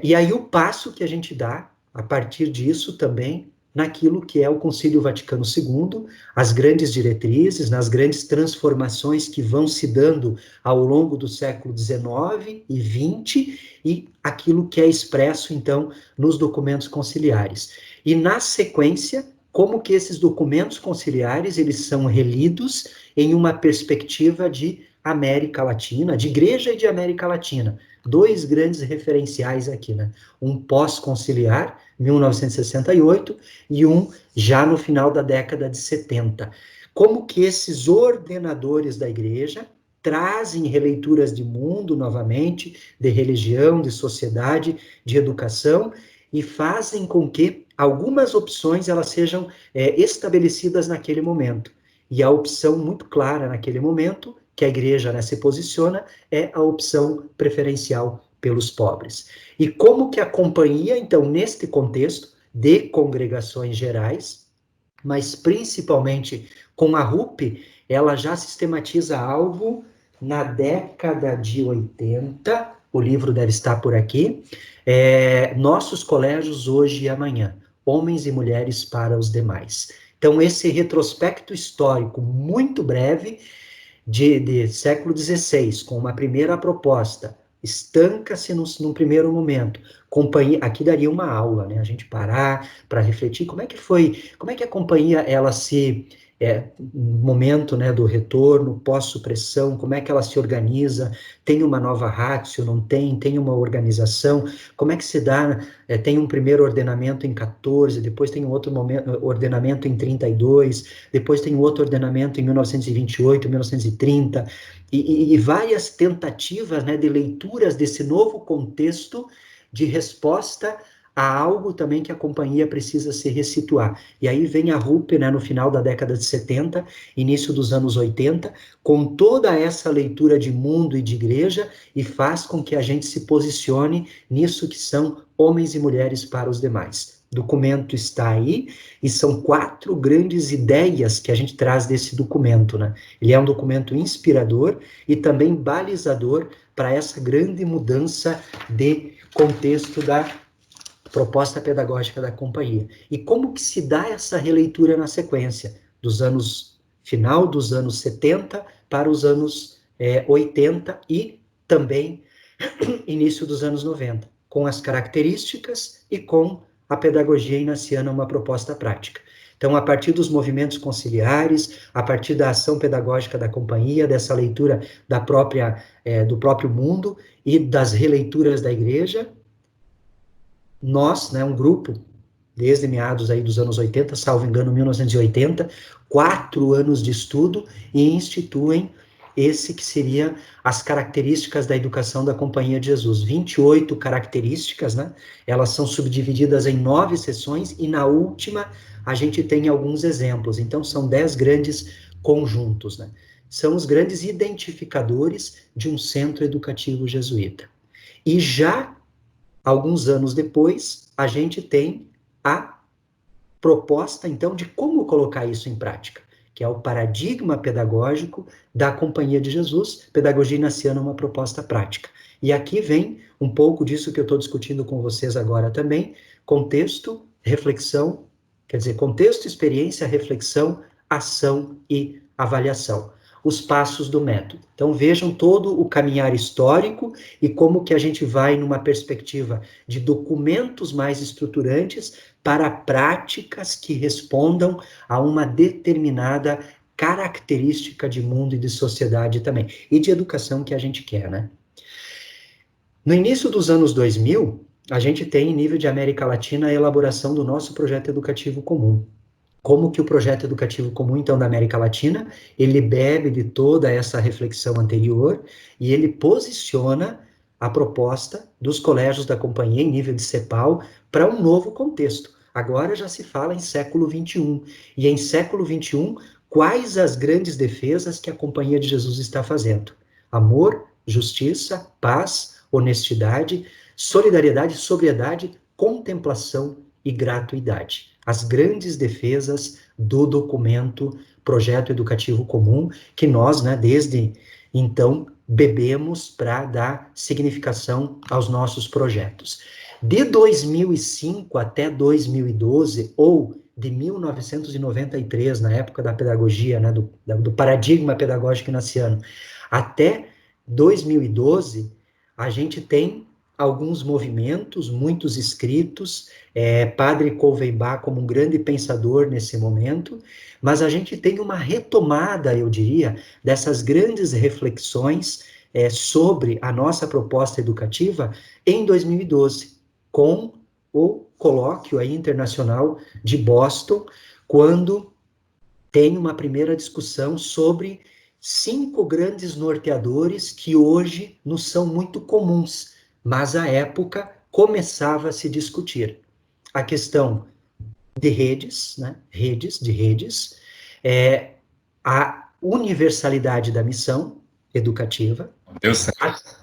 E aí o passo que a gente dá, a partir disso também, naquilo que é o Concílio Vaticano II, as grandes diretrizes, nas grandes transformações que vão se dando ao longo do século XIX e XX, e aquilo que é expresso, então, nos documentos conciliares. E, na sequência, como que esses documentos conciliares, eles são relidos em uma perspectiva de América Latina, de Igreja e de América Latina. Dois grandes referenciais aqui, né? Um pós-conciliar, 1968, e um já no final da década de 70. Como que esses ordenadores da Igreja trazem releituras de mundo novamente, de religião, de sociedade, de educação, e fazem com que algumas opções elas sejam estabelecidas naquele momento. E a opção muito clara naquele momento, que a Igreja, né, se posiciona, é a opção preferencial pelos pobres. E como que a companhia, então, neste contexto de congregações gerais, mas principalmente com a RUP, ela já sistematiza algo na década de 80, o livro deve estar por aqui, Nossos Colégios Hoje e Amanhã, Homens e Mulheres para os Demais. Então, esse retrospecto histórico muito breve de século XVI, com uma primeira proposta, estanca-se num primeiro momento. Companhia, aqui daria uma aula, né? A gente parar para refletir como é que a companhia, ela se, no momento, né, do retorno, pós-supressão, como é que ela se organiza, tem uma nova ratio, não tem uma organização, como é que se dá, tem um primeiro ordenamento em 14, depois tem um outro ordenamento em 32, depois tem um outro ordenamento em 1928, 1930, e várias tentativas, né, de leituras desse novo contexto de resposta a algo também que a companhia precisa se ressituar. E aí vem a RUP, né, no final da década de 70, início dos anos 80, com toda essa leitura de mundo e de igreja, e faz com que a gente se posicione nisso que são homens e mulheres para os demais. O documento está aí, e são 4 grandes ideias que a gente traz desse documento, né? Ele é um documento inspirador e também balizador para essa grande mudança de contexto da proposta pedagógica da companhia. E como que se dá essa releitura na sequência, final dos anos 70 para os anos 80 e também início dos anos 90, com as características e com a pedagogia inaciana, uma proposta prática. Então, a partir dos movimentos conciliares, a partir da ação pedagógica da companhia, dessa leitura do próprio mundo e das releituras da igreja, nós, né, um grupo, desde meados aí dos anos 80, salvo engano, 1980, 4 anos de estudo, e instituem esse que seria as características da educação da Companhia de Jesus. 28 características, né? Elas são subdivididas em 9 sessões, e na última a gente tem alguns exemplos. Então, são 10 grandes conjuntos, né? São os grandes identificadores de um centro educativo jesuíta. E já alguns anos depois, a gente tem a proposta, então, de como colocar isso em prática, que é o paradigma pedagógico da Companhia de Jesus, Pedagogia Inaciana, uma proposta prática. E aqui vem um pouco disso que eu estou discutindo com vocês agora também, contexto, reflexão, quer dizer, contexto, experiência, reflexão, ação e avaliação. Os passos do método. Então, vejam todo o caminhar histórico e como que a gente vai numa perspectiva de documentos mais estruturantes para práticas que respondam a uma determinada característica de mundo e de sociedade também, e de educação que a gente quer, né? No início dos anos 2000, a gente tem, em nível de América Latina, a elaboração do nosso projeto educativo comum. Como que o projeto educativo comum, então, da América Latina, ele bebe de toda essa reflexão anterior e ele posiciona a proposta dos colégios da companhia em nível de CEPAL para um novo contexto. Agora já se fala em século XXI. E em século XXI, quais as grandes defesas que a Companhia de Jesus está fazendo? Amor, justiça, paz, honestidade, solidariedade, sobriedade, contemplação e gratuidade. as grandes defesas do documento Projeto Educativo Comum, que nós, né, desde então, bebemos para dar significação aos nossos projetos. De 2005 até 2012, ou de 1993, na época da pedagogia, né, do paradigma pedagógico inaciano, até 2012, a gente tem alguns movimentos, muitos escritos, Padre Covenbach como um grande pensador nesse momento, mas a gente tem uma retomada, eu diria, dessas grandes reflexões sobre a nossa proposta educativa em 2012, com o colóquio aí internacional de Boston, quando tem uma primeira discussão sobre 5 grandes norteadores que hoje nos são muito comuns, mas à época começava a se discutir. A questão de redes, né? redes, a universalidade da missão educativa. Deu certo.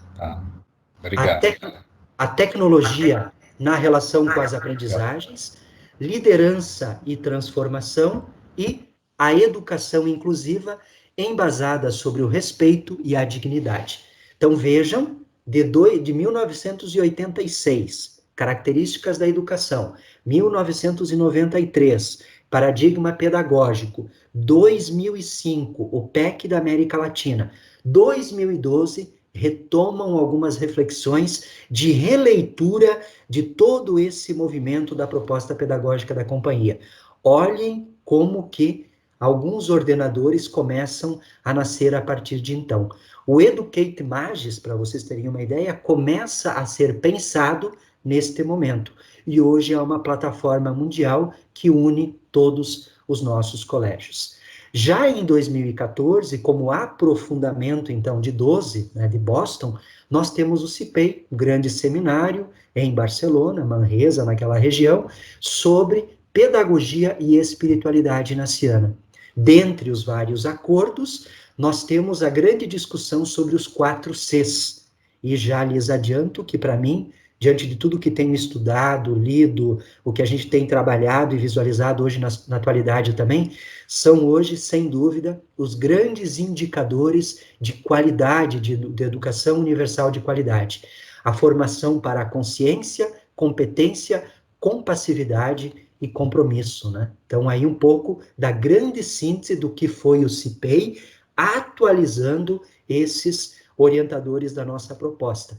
Obrigado. A tecnologia na relação com as aprendizagens, liderança e transformação e a educação inclusiva embasada sobre o respeito e a dignidade. Então, vejam, de 1986, características da educação, 1993, paradigma pedagógico, 2005, o PEC da América Latina, 2012, retomam algumas reflexões de releitura de todo esse movimento da proposta pedagógica da companhia. Olhem como que alguns ordenadores começam a nascer a partir de então. O Educate Magis, para vocês terem uma ideia, começa a ser pensado neste momento. E hoje é uma plataforma mundial que une todos os nossos colégios. Já em 2014, como aprofundamento, então, de 12, né, de Boston, nós temos o CIPEI, um grande seminário em Barcelona, Manresa, naquela região, sobre pedagogia e espiritualidade inaciana. Dentre os vários acordos, nós temos a grande discussão sobre os 4 Cs. E já lhes adianto que, para mim, diante de tudo que tenho estudado, lido, o que a gente tem trabalhado e visualizado hoje na atualidade também, são hoje, sem dúvida, os grandes indicadores de qualidade, de educação universal de qualidade. A formação para a consciência, competência, compassividade e compromisso, né? Então, aí um pouco da grande síntese do que foi o CIPEI, atualizando esses orientadores da nossa proposta.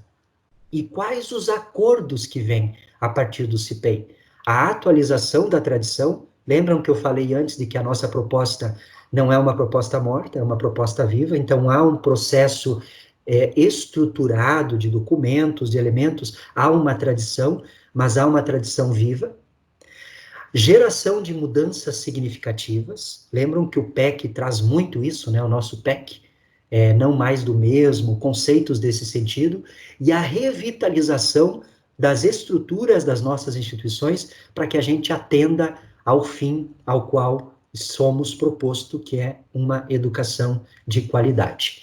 E quais os acordos que vêm a partir do CIPEI? A atualização da tradição. Lembram que eu falei antes de que a nossa proposta não é uma proposta morta, é uma proposta viva, então há um processo estruturado de documentos, de elementos, há uma tradição, mas há uma tradição viva. Geração de mudanças significativas. Lembram que o PEC traz muito isso, né? O nosso PEC, não mais do mesmo, conceitos desse sentido, e a revitalização das estruturas das nossas instituições para que a gente atenda ao fim ao qual somos proposto, que é uma educação de qualidade.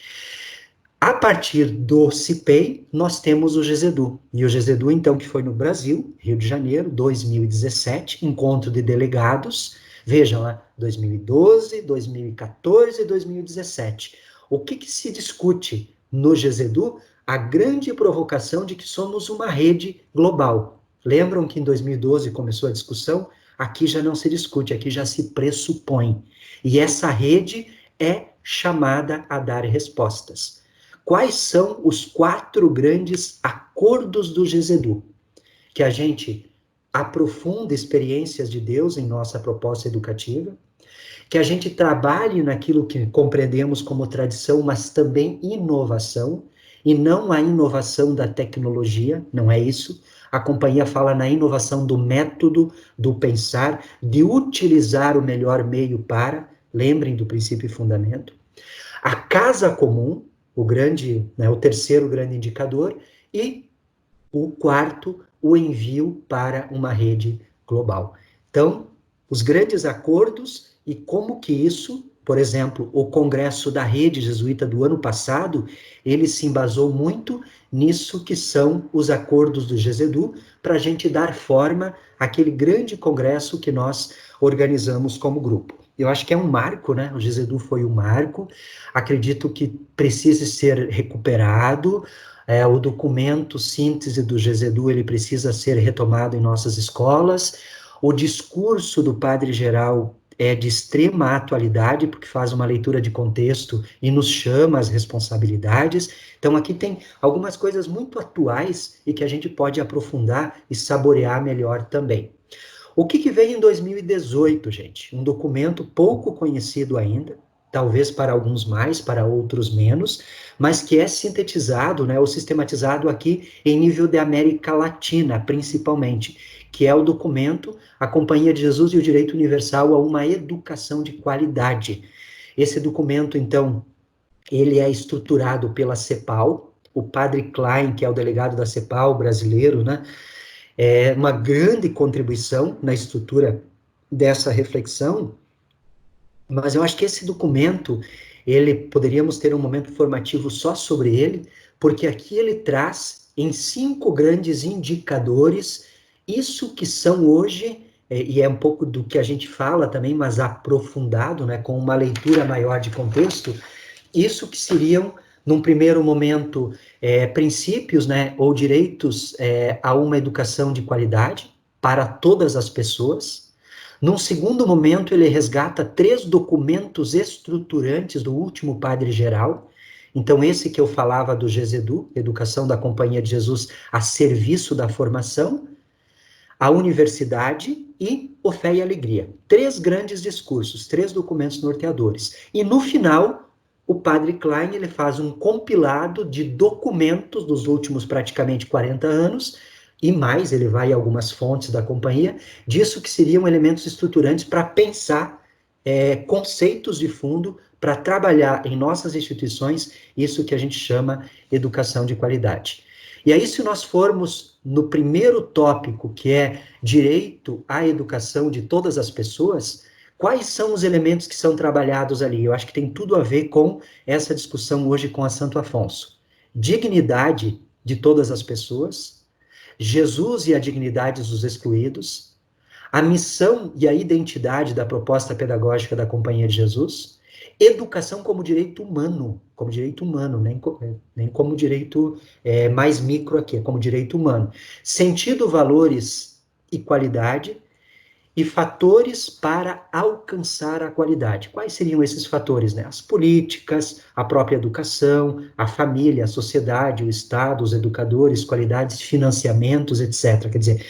A partir do CIPEI, nós temos o GZEDU. E o GZEDU, então, que foi no Brasil, Rio de Janeiro, 2017, encontro de delegados, vejam lá, 2012, 2014 e 2017. O que se discute no GZEDU? A grande provocação de que somos uma rede global. Lembram que em 2012 começou a discussão? Aqui já não se discute, aqui já se pressupõe. E essa rede é chamada a dar respostas. Quais são os 4 grandes acordos do GZEDU? Que a gente aprofunda experiências de Deus em nossa proposta educativa, que a gente trabalhe naquilo que compreendemos como tradição, mas também inovação, e não a inovação da tecnologia, não é isso. A companhia fala na inovação do método, do pensar, de utilizar o melhor meio para, lembrem do princípio e fundamento. A casa comum, o terceiro grande indicador, e o 4º, o envio para uma rede global. Então, os grandes acordos e como que isso por exemplo, o congresso da rede jesuíta do ano passado, ele se embasou muito nisso que são os acordos do GESEDU, para a gente dar forma àquele grande congresso que nós organizamos como grupo. Eu acho que é um marco, né? O GESEDU foi um marco, acredito que precise ser recuperado, o documento síntese do GESEDU, ele precisa ser retomado em nossas escolas, o discurso do padre geral é de extrema atualidade, porque faz uma leitura de contexto e nos chama às responsabilidades. Então, aqui tem algumas coisas muito atuais e que a gente pode aprofundar e saborear melhor também. O que veio em 2018, gente? Um documento pouco conhecido ainda, talvez para alguns mais, para outros menos, mas que é sintetizado, né, ou sistematizado aqui em nível de América Latina, principalmente, que é o documento A Companhia de Jesus e o Direito Universal a uma Educação de Qualidade. Esse documento, então, ele é estruturado pela CEPAL, o padre Klein, que é o delegado da CEPAL brasileiro, né, é uma grande contribuição na estrutura dessa reflexão, mas eu acho que esse documento, ele poderíamos ter um momento formativo só sobre ele, porque aqui ele traz em 5 grandes indicadores isso que são hoje, e é um pouco do que a gente fala também, mas aprofundado, né, com uma leitura maior de contexto, isso que seriam, num primeiro momento, princípios, né, ou direitos a uma educação de qualidade para todas as pessoas. Num segundo momento, ele resgata 3 documentos estruturantes do último Padre Geral. Então, esse que eu falava do GESEDU, Educação da Companhia de Jesus a serviço da formação, a universidade e o Fé e Alegria. 3 grandes discursos, 3 documentos norteadores. E no final, o padre Klein, ele faz um compilado de documentos dos últimos praticamente 40 anos, e mais, ele vai a algumas fontes da companhia, disso que seriam elementos estruturantes para pensar conceitos de fundo, para trabalhar em nossas instituições, isso que a gente chama educação de qualidade. E aí, se nós formos no primeiro tópico, que é direito à educação de todas as pessoas, quais são os elementos que são trabalhados ali? Eu acho que tem tudo a ver com essa discussão hoje com a Santo Afonso. Dignidade de todas as pessoas, Jesus e a dignidade dos excluídos, a missão e a identidade da proposta pedagógica da Companhia de Jesus, educação como direito humano, nem como direito mais micro aqui, é como direito humano. Sentido, valores e qualidade, e fatores para alcançar a qualidade. Quais seriam esses fatores, né? As políticas, a própria educação, a família, a sociedade, o Estado, os educadores, qualidades, financiamentos, etc. Quer dizer,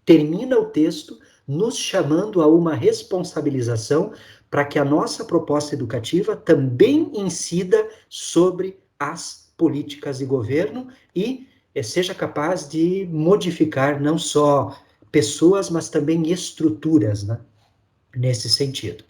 termina o texto nos chamando a uma responsabilização para que a nossa proposta educativa também incida sobre as políticas de governo e seja capaz de modificar não só pessoas, mas também estruturas, né, nesse sentido.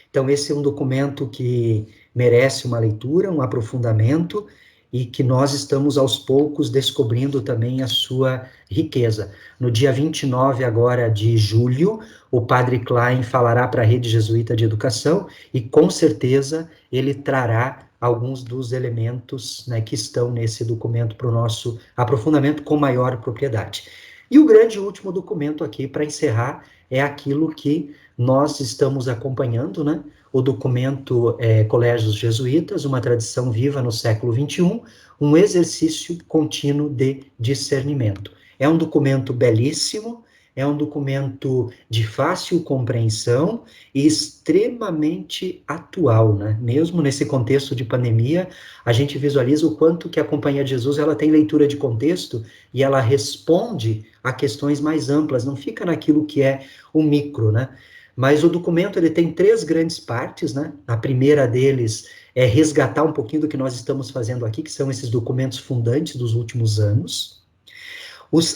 Então, esse é um documento que merece uma leitura, um aprofundamento, e que nós estamos, aos poucos, descobrindo também a sua riqueza. No dia 29, agora, de julho, o padre Klein falará para a Rede Jesuíta de Educação, e, com certeza, ele trará alguns dos elementos, né, que estão nesse documento para o nosso aprofundamento com maior propriedade. E o grande último documento aqui, para encerrar, é aquilo que nós estamos acompanhando, né? O documento Colégios Jesuítas, uma tradição viva no século XXI, um exercício contínuo de discernimento. É um documento belíssimo, é um documento de fácil compreensão e extremamente atual, né? Mesmo nesse contexto de pandemia, a gente visualiza o quanto que a Companhia de Jesus ela tem leitura de contexto e ela responde a questões mais amplas, não fica naquilo que é o micro, né? Mas o documento ele tem 3 grandes partes, né? A primeira deles é resgatar um pouquinho do que nós estamos fazendo aqui, que são esses documentos fundantes dos últimos anos.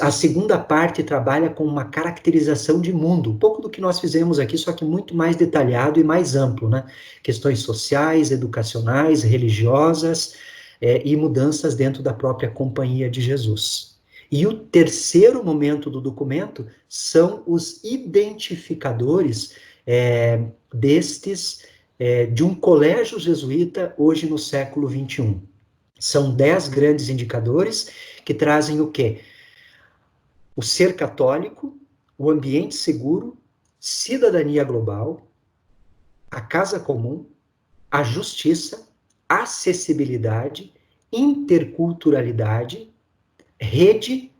A segunda parte trabalha com uma caracterização de mundo, um pouco do que nós fizemos aqui, só que muito mais detalhado e mais amplo, né? Questões sociais, educacionais, religiosas e mudanças dentro da própria Companhia de Jesus. E o terceiro momento do documento são os identificadores destes de um colégio jesuíta hoje no século XXI. São 10 grandes indicadores que trazem o quê? O ser católico, o ambiente seguro, cidadania global, a casa comum, a justiça, acessibilidade, interculturalidade, rede,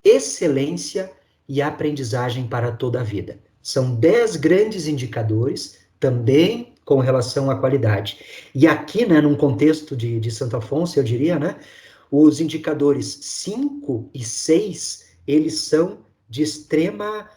excelência e aprendizagem para toda a vida. São 10 grandes indicadores, também com relação à qualidade. E aqui, né, num contexto de Santo Afonso, eu diria, né, os indicadores 5 e 6, eles são de extrema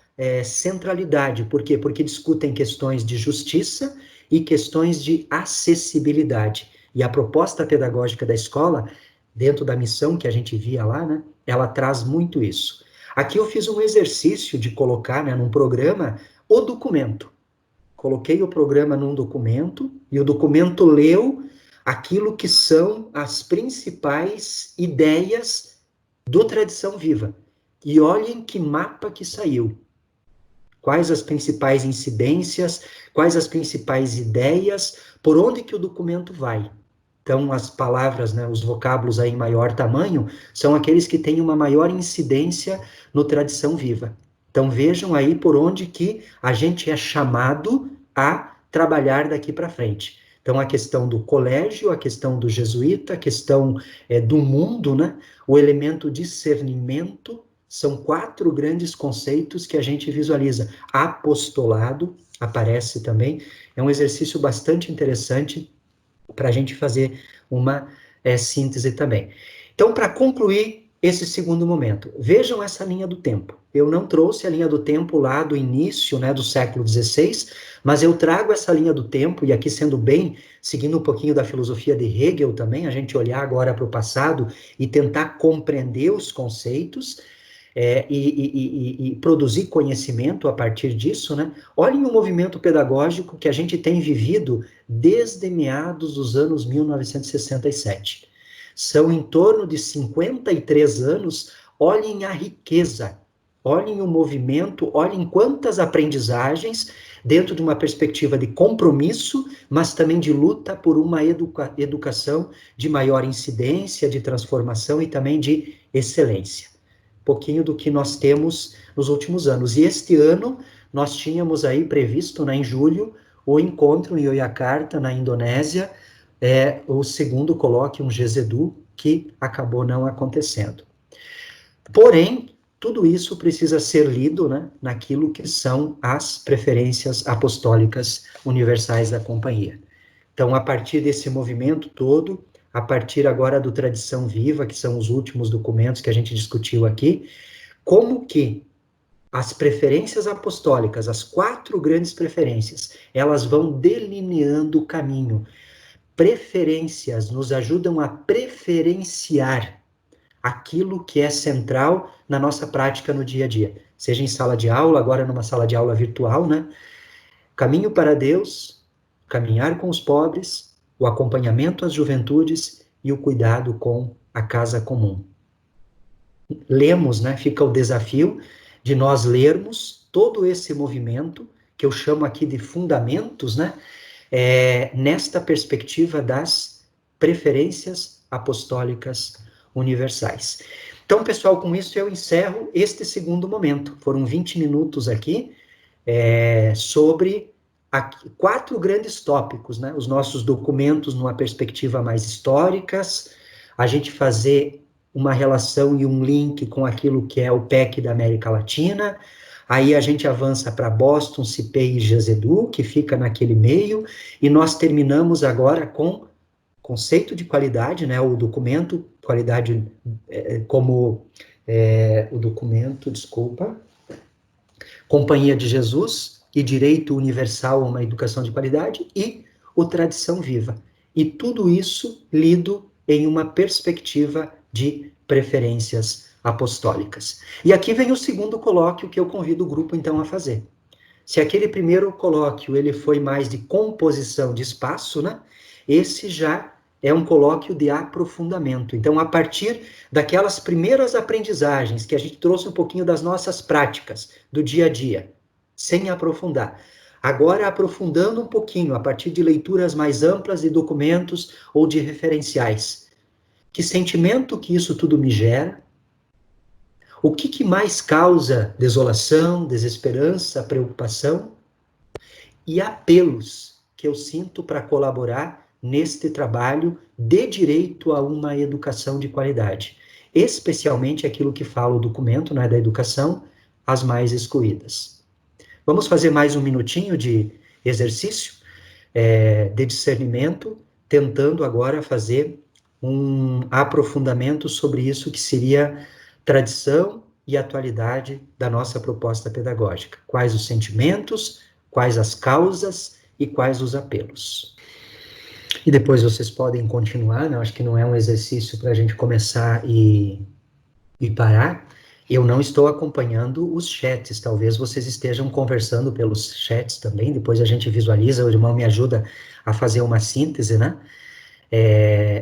centralidade. Por quê? Porque discutem questões de justiça e questões de acessibilidade. E a proposta pedagógica da escola, dentro da missão que a gente via lá, né, ela traz muito isso. Aqui eu fiz um exercício de colocar, né, num programa o documento. Coloquei o programa num documento e o documento leu aquilo que são as principais ideias do Tradição Viva. E olhem que mapa que saiu. Quais as principais incidências, quais as principais ideias, por onde que o documento vai. Então, as palavras, né, os vocábulos aí em maior tamanho, são aqueles que têm uma maior incidência no Tradição Viva. Então, vejam aí por onde que a gente é chamado a trabalhar daqui para frente. Então, a questão do colégio, a questão do jesuíta, a questão do mundo, né, o elemento discernimento, são 4 grandes conceitos que a gente visualiza. Apostolado aparece também, é um exercício bastante interessante para a gente fazer uma síntese também. Então, para concluir esse segundo momento, vejam essa linha do tempo. Eu não trouxe a linha do tempo lá do início, né, do século XVI, mas eu trago essa linha do tempo, e aqui sendo bem, seguindo um pouquinho da filosofia de Hegel também, a gente olhar agora para o passado e tentar compreender os conceitos, e produzir conhecimento a partir disso, né? Olhem o movimento pedagógico que a gente tem vivido desde meados dos anos 1967. São em torno de 53 anos, olhem a riqueza, olhem o movimento, olhem quantas aprendizagens dentro de uma perspectiva de compromisso, mas também de luta por uma educação de maior incidência, de transformação e também de excelência. Pouquinho do que nós temos nos últimos anos. E este ano, nós tínhamos aí previsto, né, em julho, o encontro em Yogyakarta, na Indonésia, o segundo colóquio, um GZEDU, que acabou não acontecendo. Porém, tudo isso precisa ser lido, né, naquilo que são as preferências apostólicas universais da companhia. Então, a partir desse movimento todo, a partir agora do Tradição Viva, que são os últimos documentos que a gente discutiu aqui, como que as preferências apostólicas, as 4 grandes preferências, elas vão delineando o caminho. Preferências nos ajudam a preferenciar aquilo que é central na nossa prática no dia a dia. Seja em sala de aula, agora numa sala de aula virtual, né? Caminho para Deus, caminhar com os pobres, o acompanhamento às juventudes e o cuidado com a casa comum. Lemos, né? Fica o desafio de nós lermos todo esse movimento, que eu chamo aqui de fundamentos, né? Nesta perspectiva das preferências apostólicas universais. Então, pessoal, com isso eu encerro este segundo momento. Foram 20 minutos aqui sobre 4 grandes tópicos, né? Os nossos documentos numa perspectiva mais históricas, a gente fazer uma relação e um link com aquilo que é o PEC da América Latina, aí a gente avança para Boston, CIPEI e GZEDU, que fica naquele meio, e nós terminamos agora com conceito de qualidade, né? O documento, qualidade como o documento, Companhia de Jesus e Direito Universal a uma Educação de Qualidade e o Tradição Viva. E tudo isso lido em uma perspectiva de preferências apostólicas. E aqui vem o segundo colóquio que eu convido o grupo, então, a fazer. Se aquele primeiro colóquio ele foi mais de composição de espaço, né? Esse já é um colóquio de aprofundamento. Então, a partir daquelas primeiras aprendizagens que a gente trouxe um pouquinho das nossas práticas do dia a dia, sem aprofundar, Agora, aprofundando um pouquinho, a partir de leituras mais amplas de documentos ou de referenciais. Que sentimento que isso tudo me gera? O que mais causa desolação, desesperança, preocupação? E apelos que eu sinto para colaborar neste trabalho de direito a uma educação de qualidade. Especialmente aquilo que fala o documento, né, da educação, as mais excluídas. Vamos fazer mais um minutinho de exercício de discernimento, tentando agora fazer um aprofundamento sobre isso que seria tradição e atualidade da nossa proposta pedagógica. Quais os sentimentos, quais as causas e quais os apelos. E depois vocês podem continuar, né? Eu acho que não é um exercício para a gente começar e parar. Eu não estou acompanhando os chats, talvez vocês estejam conversando pelos chats também, depois a gente visualiza, o irmão me ajuda a fazer uma síntese, né?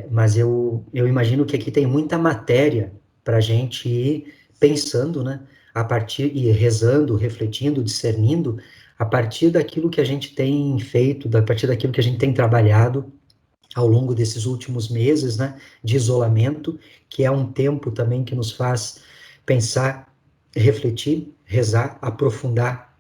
Mas eu imagino que aqui tem muita matéria para a gente ir pensando, né? A partir, e rezando, refletindo, discernindo, a partir daquilo que a gente tem feito, a partir daquilo que a gente tem trabalhado ao longo desses últimos meses, né? De isolamento, que é um tempo também que nos faz pensar, refletir, rezar, aprofundar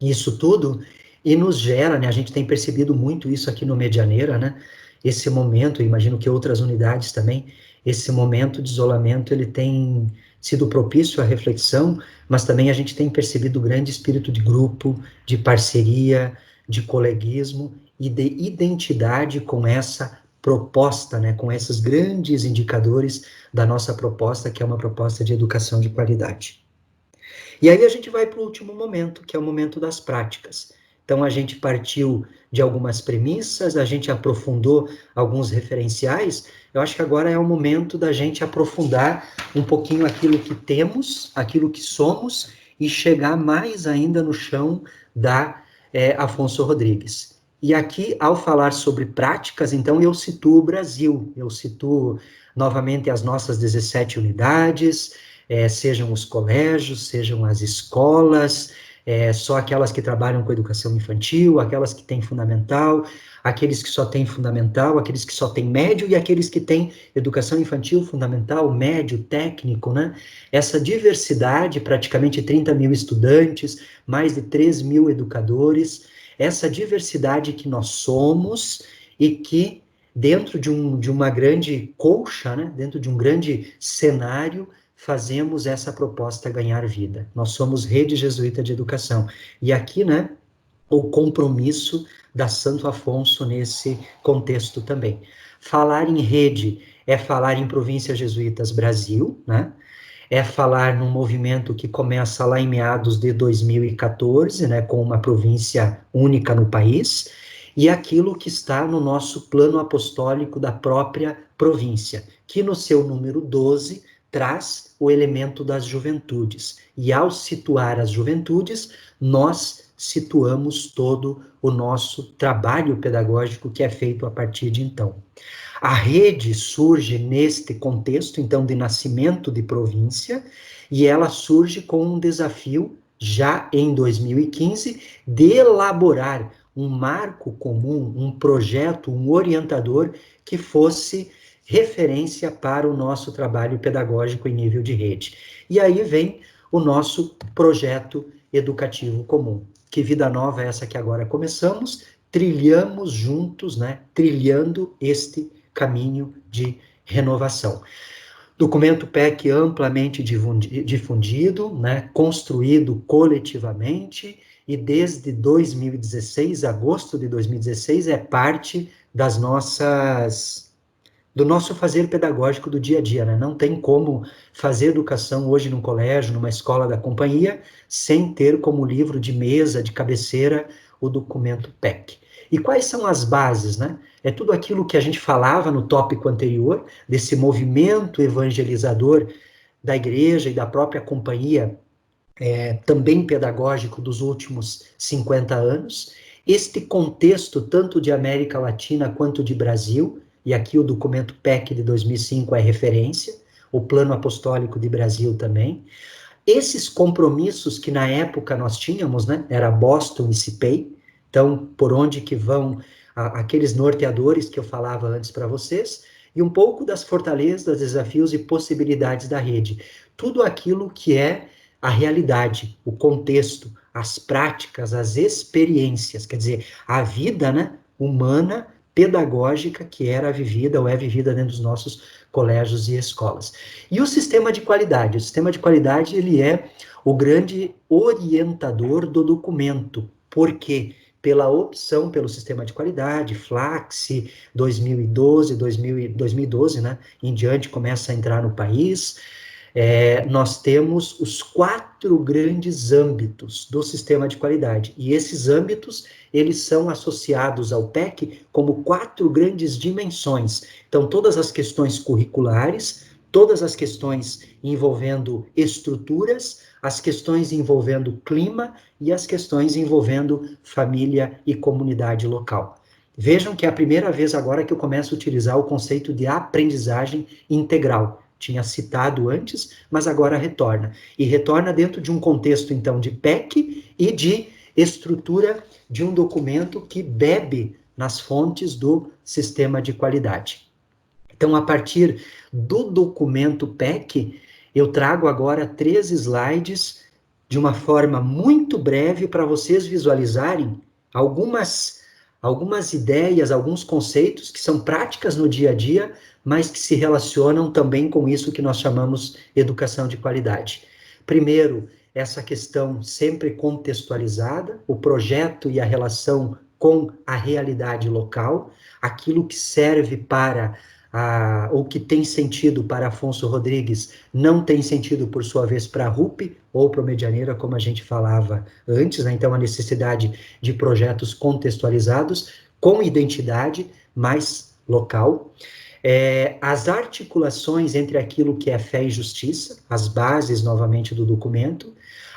isso tudo, e nos gera, né, a gente tem percebido muito isso aqui no Medianeira, né, esse momento, imagino que outras unidades também, esse momento de isolamento, ele tem sido propício à reflexão, mas também a gente tem percebido grande espírito de grupo, de parceria, de coleguismo e de identidade com essa proposta, né, com esses grandes indicadores da nossa proposta, que é uma proposta de educação de qualidade. E aí a gente vai para o último momento, que é o momento das práticas. Então a gente partiu de algumas premissas, a gente aprofundou alguns referenciais, eu acho que agora é o momento da gente aprofundar um pouquinho aquilo que temos, aquilo que somos, e chegar mais ainda no chão da Afonso Rodrigues. E aqui, ao falar sobre práticas, então, eu situo o Brasil, eu situo novamente as nossas 17 unidades, sejam os colégios, sejam as escolas, só aquelas que trabalham com educação infantil, aquelas que têm fundamental, aqueles que só têm fundamental, aqueles que só têm médio e aqueles que têm educação infantil, fundamental, médio, técnico, né? Essa diversidade, praticamente 30 mil estudantes, mais de 3 mil educadores, essa diversidade que nós somos e que dentro de uma grande colcha, né, dentro de um grande cenário, fazemos essa proposta ganhar vida. Nós somos Rede Jesuíta de Educação. E aqui, né, o compromisso da Santo Afonso nesse contexto também. Falar em rede é falar em Províncias Jesuítas Brasil, né, é falar num movimento que começa lá em meados de 2014, né, com uma província única no país, e aquilo que está no nosso plano apostólico da própria província, que no seu número 12 traz o elemento das juventudes. E ao situar as juventudes, nós situamos todo o nosso trabalho pedagógico que é feito a partir de então. A rede surge neste contexto, então, de nascimento de província, e ela surge com um desafio, já em 2015, de elaborar um marco comum, um projeto, um orientador que fosse referência para o nosso trabalho pedagógico em nível de rede. E aí vem o nosso projeto educativo comum. Que vida nova é essa que agora começamos? Trilhamos juntos, né? Trilhando este caminho de renovação. Documento PEC amplamente difundido, né, construído coletivamente, e desde 2016, agosto de 2016, é parte do nosso fazer pedagógico do dia a dia, né? Não tem como fazer educação hoje num colégio, numa escola da companhia, sem ter como livro de mesa, de cabeceira, o documento PEC. E quais são as bases, né? É tudo aquilo que a gente falava no tópico anterior, desse movimento evangelizador da igreja e da própria companhia, também pedagógico dos últimos 50 anos. Este contexto, tanto de América Latina quanto de Brasil, e aqui o documento PEC de 2005 é referência, o Plano Apostólico de Brasil também. Esses compromissos que na época nós tínhamos, né? Era Boston e CIPEI, Então, por onde que vão aqueles norteadores que eu falava antes para vocês, e um pouco das fortalezas, desafios e possibilidades da rede. Tudo aquilo que é a realidade, o contexto, as práticas, as experiências, quer dizer, a vida, né, humana, pedagógica que era vivida ou é vivida dentro dos nossos colégios e escolas. E o sistema de qualidade? O sistema de qualidade, ele é o grande orientador do documento. Por quê? Pela opção pelo sistema de qualidade, FLACS, 2012, né, em diante começa a entrar no país. Nós temos os 4 grandes âmbitos do sistema de qualidade, e esses âmbitos, eles são associados ao PEC como 4 grandes dimensões. Então, todas as questões curriculares, todas as questões envolvendo estruturas, as questões envolvendo clima e as questões envolvendo família e comunidade local. Vejam que é a primeira vez agora que eu começo a utilizar o conceito de aprendizagem integral. Tinha citado antes, mas agora retorna. E retorna dentro de um contexto, então, de PEC e de estrutura de um documento que bebe nas fontes do sistema de qualidade. Então, a partir do documento PEC, eu trago agora 3 slides de uma forma muito breve para vocês visualizarem algumas ideias, alguns conceitos que são práticas no dia a dia, mas que se relacionam também com isso que nós chamamos educação de qualidade. Primeiro, essa questão sempre contextualizada, o projeto e a relação com a realidade local, aquilo que serve para ou que tem sentido para Afonso Rodrigues, não tem sentido, por sua vez, para a RUP ou para o Medianeira, como a gente falava antes, né? Então, a necessidade de projetos contextualizados, com identidade mais local. As articulações entre aquilo que é fé e justiça, as bases, novamente, do documento,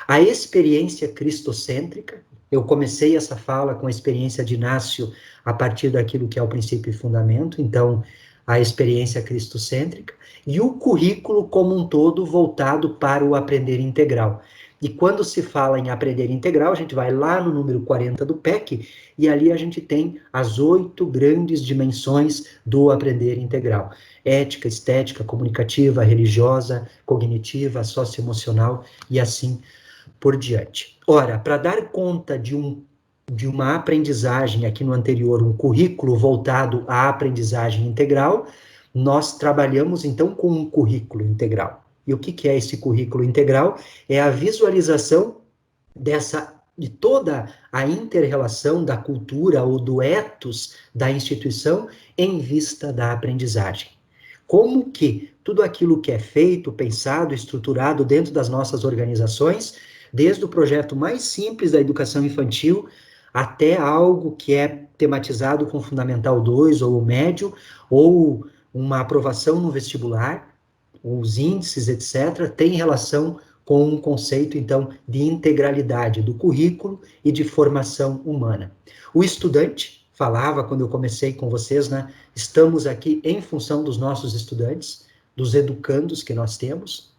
a experiência cristocêntrica. Eu comecei essa fala com a experiência de Inácio a partir daquilo que é o princípio e fundamento, então, a experiência cristocêntrica, e o currículo como um todo voltado para o aprender integral. E quando se fala em aprender integral, a gente vai lá no número 40 do PEC, e ali a gente tem as 8 grandes dimensões do aprender integral: ética, estética, comunicativa, religiosa, cognitiva, socioemocional, e assim por diante. Ora, para dar conta de uma aprendizagem, aqui no anterior, um currículo voltado à aprendizagem integral, nós trabalhamos, então, com um currículo integral. E o que é esse currículo integral? É a visualização de toda a inter-relação da cultura ou do ethos da instituição em vista da aprendizagem. Como que tudo aquilo que é feito, pensado, estruturado dentro das nossas organizações, desde o projeto mais simples da educação infantil, até algo que é tematizado com Fundamental 2 ou o médio, ou uma aprovação no vestibular, os índices, etc., tem relação com um conceito, então, de integralidade do currículo e de formação humana. O estudante, falava quando eu comecei com vocês, né, estamos aqui em função dos nossos estudantes, dos educandos que nós temos.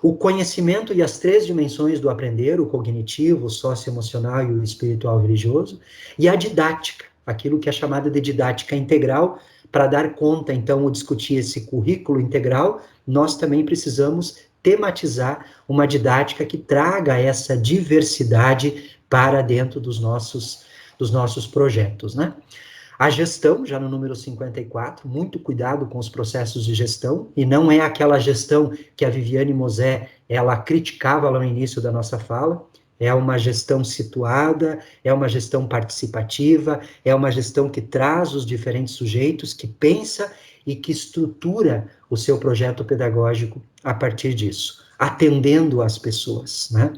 O conhecimento e as 3 dimensões do aprender, o cognitivo, o socioemocional e o espiritual religioso, e a didática, aquilo que é chamada de didática integral. Para dar conta, então, ou discutir esse currículo integral, nós também precisamos tematizar uma didática que traga essa diversidade para dentro dos nossos projetos, né? A gestão, já no número 54, muito cuidado com os processos de gestão, e não é aquela gestão que a Viviane Mosé, ela criticava lá no início da nossa fala, é uma gestão situada, é uma gestão participativa, é uma gestão que traz os diferentes sujeitos, que pensa e que estrutura o seu projeto pedagógico a partir disso, atendendo as pessoas, né?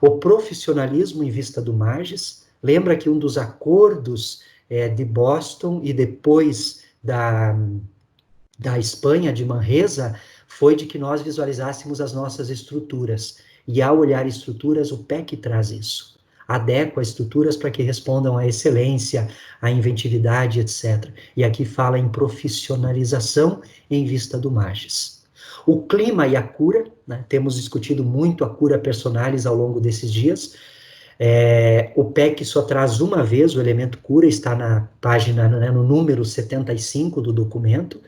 O profissionalismo em vista do Magis, lembra que um dos acordos de Boston e depois da Espanha, de Manresa, foi de que nós visualizássemos as nossas estruturas. E ao olhar estruturas, o PEC traz isso. Adequa estruturas para que respondam à excelência, à inventividade, etc. E aqui fala em profissionalização em vista do Magis. O clima e a cura, né, temos discutido muito a cura personalis ao longo desses dias. O PEC só traz uma vez, o elemento cura está na página, né, no número 75 do documento,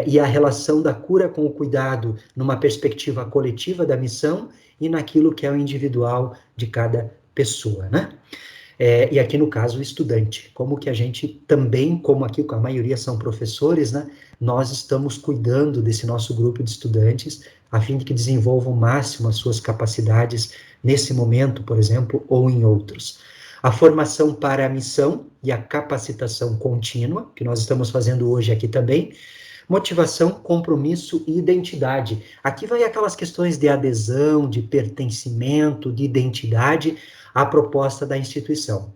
e a relação da cura com o cuidado numa perspectiva coletiva da missão e naquilo que é o individual de cada pessoa, né? E aqui no caso o estudante, como que a gente também, como aqui a maioria são professores, né, nós estamos cuidando desse nosso grupo de estudantes, a fim de que desenvolvam ao máximo as suas capacidades nesse momento, por exemplo, ou em outros. A formação para a missão e a capacitação contínua, que nós estamos fazendo hoje aqui também, motivação, compromisso e identidade. Aqui vai aquelas questões de adesão, de pertencimento, de identidade à proposta da instituição.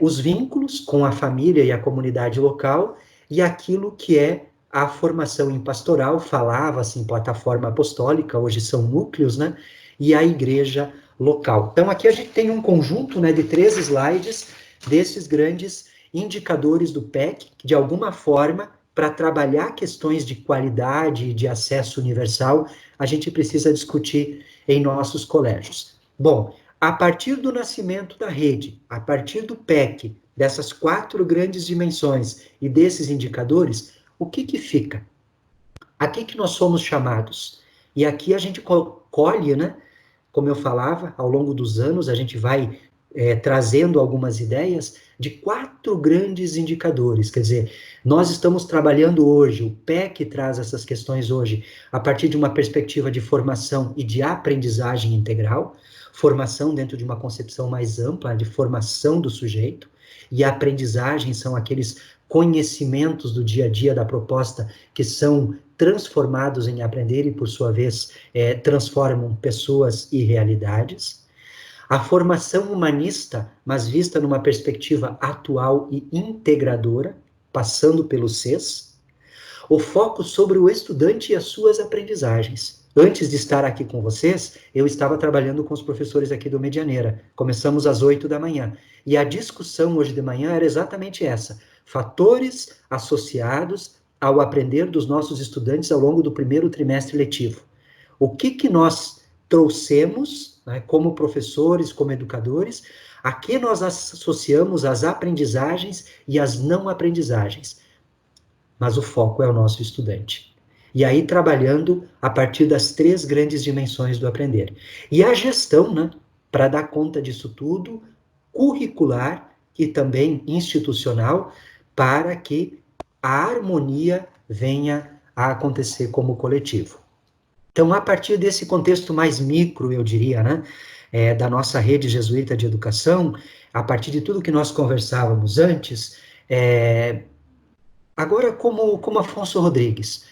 Os vínculos com a família e a comunidade local e aquilo que é a formação em pastoral, falava-se em plataforma apostólica, hoje são núcleos, né? E a igreja local. Então, aqui a gente tem um conjunto, né, de 3 slides desses grandes indicadores do PEC, que de alguma forma, para trabalhar questões de qualidade e de acesso universal, a gente precisa discutir em nossos colégios. Bom, a partir do nascimento da rede, a partir do PEC, dessas 4 grandes dimensões e desses indicadores, o que fica? A que nós somos chamados? E aqui a gente colhe, né? Como eu falava, ao longo dos anos, a gente vai trazendo algumas ideias de 4 grandes indicadores. Quer dizer, nós estamos trabalhando hoje, o PEC traz essas questões hoje, a partir de uma perspectiva de formação e de aprendizagem integral, formação dentro de uma concepção mais ampla, de formação do sujeito, e a aprendizagem são aqueles conhecimentos do dia a dia da proposta que são transformados em aprender e, por sua vez, transformam pessoas e realidades. A formação humanista, mas vista numa perspectiva atual e integradora, passando pelos Cs. O foco sobre o estudante e as suas aprendizagens. Antes de estar aqui com vocês, eu estava trabalhando com os professores aqui do Medianeira. Começamos às 8 da manhã. E a discussão hoje de manhã era exatamente essa. Fatores associados ao aprender dos nossos estudantes ao longo do primeiro trimestre letivo. O que nós trouxemos, né, como professores, como educadores, a que nós associamos as aprendizagens e as não aprendizagens. Mas o foco é o nosso estudante. E aí trabalhando a partir das 3 grandes dimensões do aprender. E a gestão, né, para dar conta disso tudo, curricular e também institucional, para que a harmonia venha a acontecer como coletivo. Então, a partir desse contexto mais micro, eu diria, né, da nossa rede jesuíta de educação, a partir de tudo que nós conversávamos antes, agora como Afonso Rodrigues,